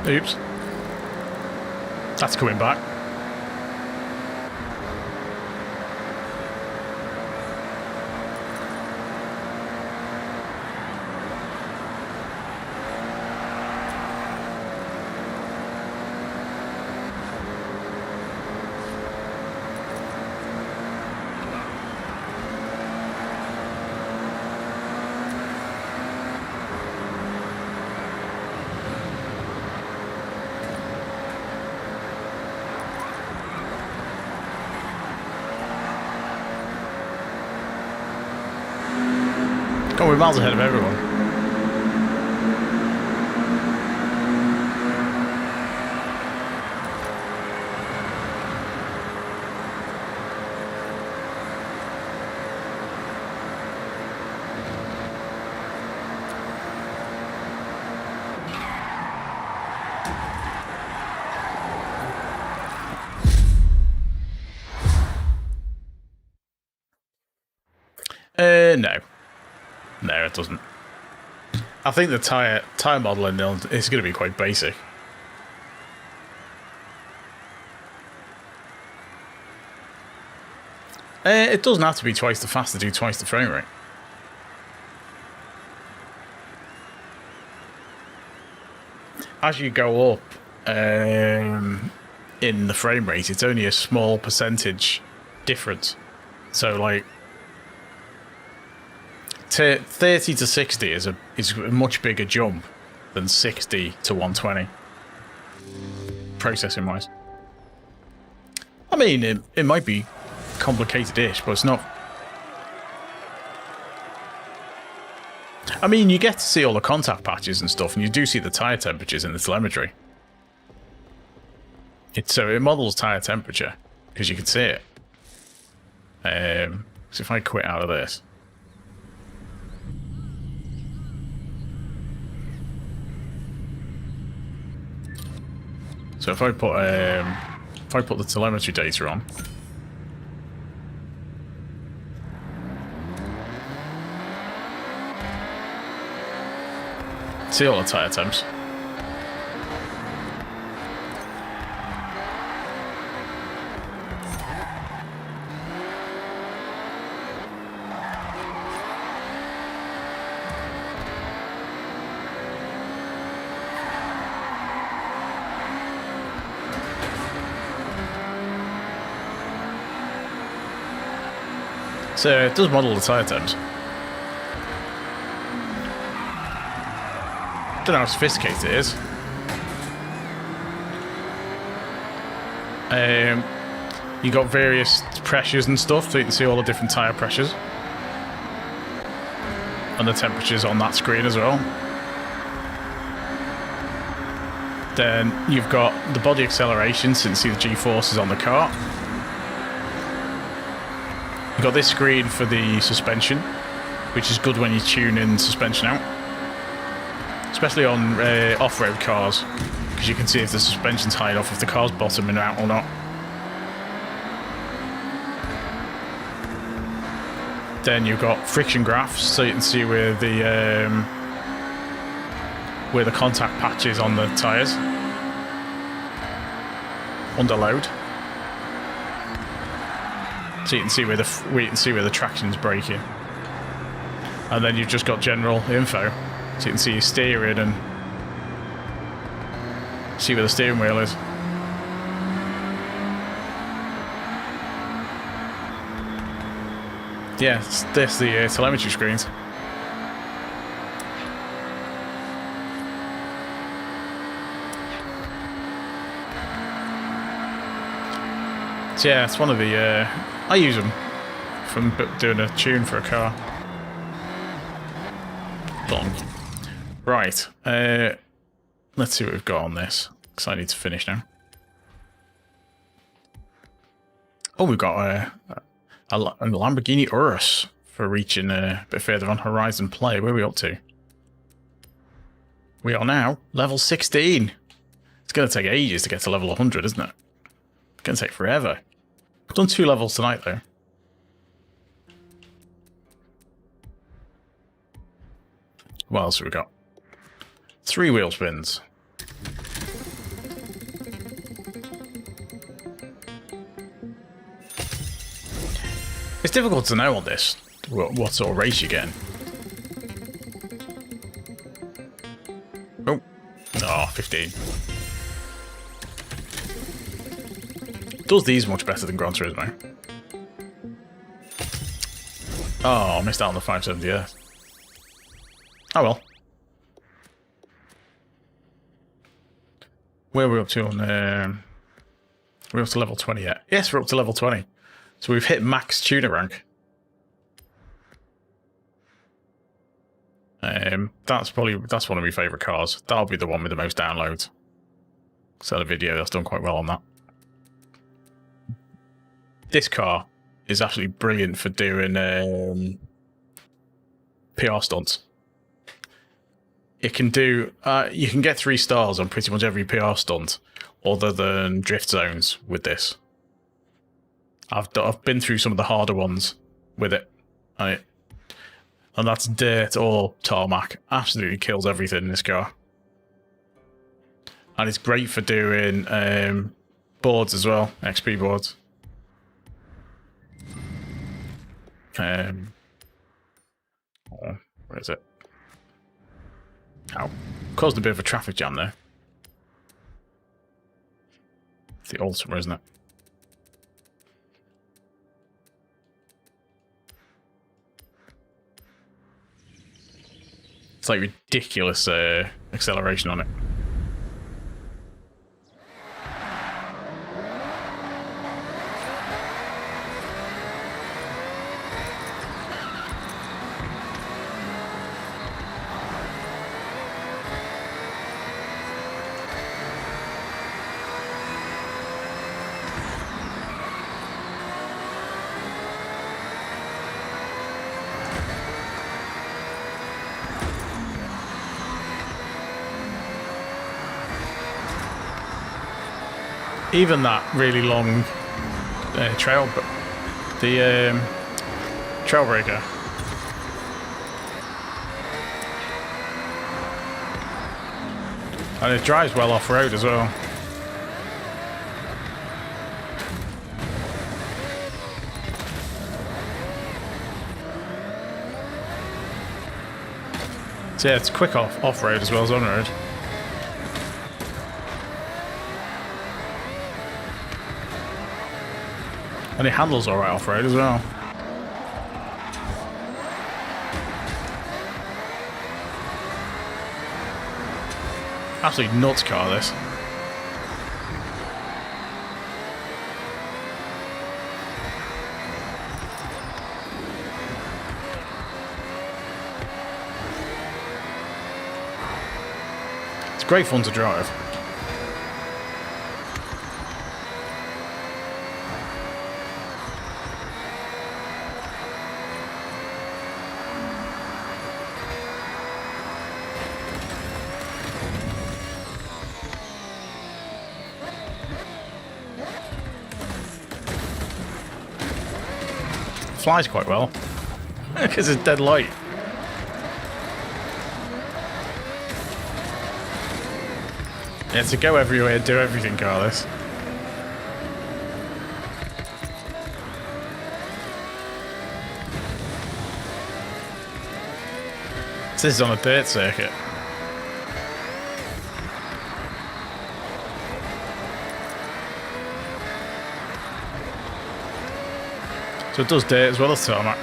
Oops. That's coming back. God, we're miles ahead of everyone. No. No, it doesn't. I think the tire modeling is going to be quite basic. It doesn't have to be twice the fast to do twice the frame rate. As you go up in the frame rate, it's only a small percentage difference. So, like, 30 to 60 is a much bigger jump than 60 to 120, processing wise. I mean, it might be complicated-ish, but it's not. I mean, you get to see all the contact patches and stuff, and you do see the tyre temperatures in the telemetry. So it models tyre temperature, because you can see it. So if I quit out of this. So if I put the telemetry data on. See all the tyre temps. So it does model the tyre temps. Don't know how sophisticated it is. You got various pressures and stuff, so you can see all the different tyre pressures. And the temperatures on that screen as well. Then you've got the body acceleration, so you can see the G-forces on the car. You've got this screen for the suspension, which is good when you tune in suspension out. Especially on off-road cars, because you can see if the suspension's high enough, if the car's bottoming out or not. Then you've got friction graphs, so you can see where the contact patch is on the tyres under load. So you can see where the traction's braking. And then you've just got general info. So you can see your steering and see where the steering wheel is. Yeah, there's the telemetry screens. So yeah, it's one of the... I use them from doing a tune for a car. Long. Right, let's see what we've got on this, because I need to finish now. Oh, we've got a Lamborghini Urus for reaching a bit further on Horizon Play. Where are we up to? We are now level 16. It's going to take ages to get to level 100, isn't it? It's going to take forever. I've done 2 levels tonight, though. What else have we got? 3 wheel spins. It's difficult to know on this what sort of race you're getting. Oh, 15. Does these much better than Gran Turismo. Oh, I missed out on the 570S. Oh well. Where are we up to on... we're up to level 20 yet? Yes, we're up to level 20. So we've hit max tuner rank. That's one of my favourite cars. That'll be the one with the most downloads. So the video that's done quite well on that. This car is absolutely brilliant for doing PR stunts. It can do... you can get 3 stars on pretty much every PR stunt other than drift zones with this. I've been through some of the harder ones with it. And that's dirt or tarmac. Absolutely kills everything in this car. And it's great for doing boards as well, XP boards. Where is it? Oh, caused a bit of a traffic jam there. It's the Ultima, isn't it? It's like ridiculous acceleration on it. Even that really long trail, but the trail breaker. And it drives well off-road as well. So yeah, it's quick off-road as well as on-road. And it handles alright off-road as well. Absolutely nuts car, this. It's great fun to drive. Flies quite well because it's dead light. Yeah, to go everywhere, do everything, Carlos. This is on a dirt circuit. So it does dirt as well as tarmac.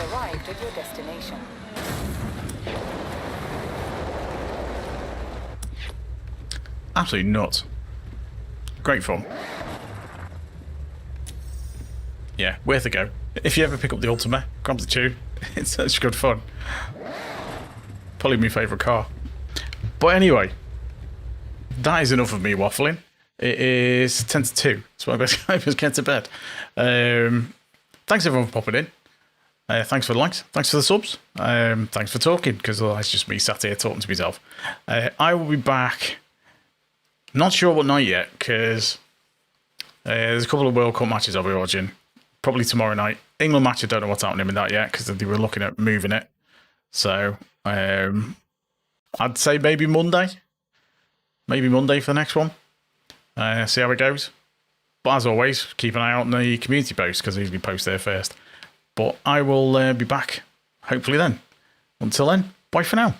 Arrived at your destination. Absolutely nuts. Great fun. Yeah, worth a go. If you ever pick up the Ultima, grab the tune. It's such good fun. Probably my favourite car. But anyway, that is enough of me waffling. It is 10 to 2, so I best get to bed. Thanks everyone for popping in. Thanks for the likes. Thanks for the subs. Thanks for talking, because otherwise it's just me sat here talking to myself. I will be back. Not sure what night yet, because there's a couple of World Cup matches I'll be watching. Probably tomorrow night. England match, I don't know what's happening with that yet, because they were looking at moving it. So I'd say maybe Monday. Maybe Monday for the next one. See how it goes. But as always, keep an eye out on the community post, because I usually post there first. But I will be back, hopefully then. Until then, bye for now.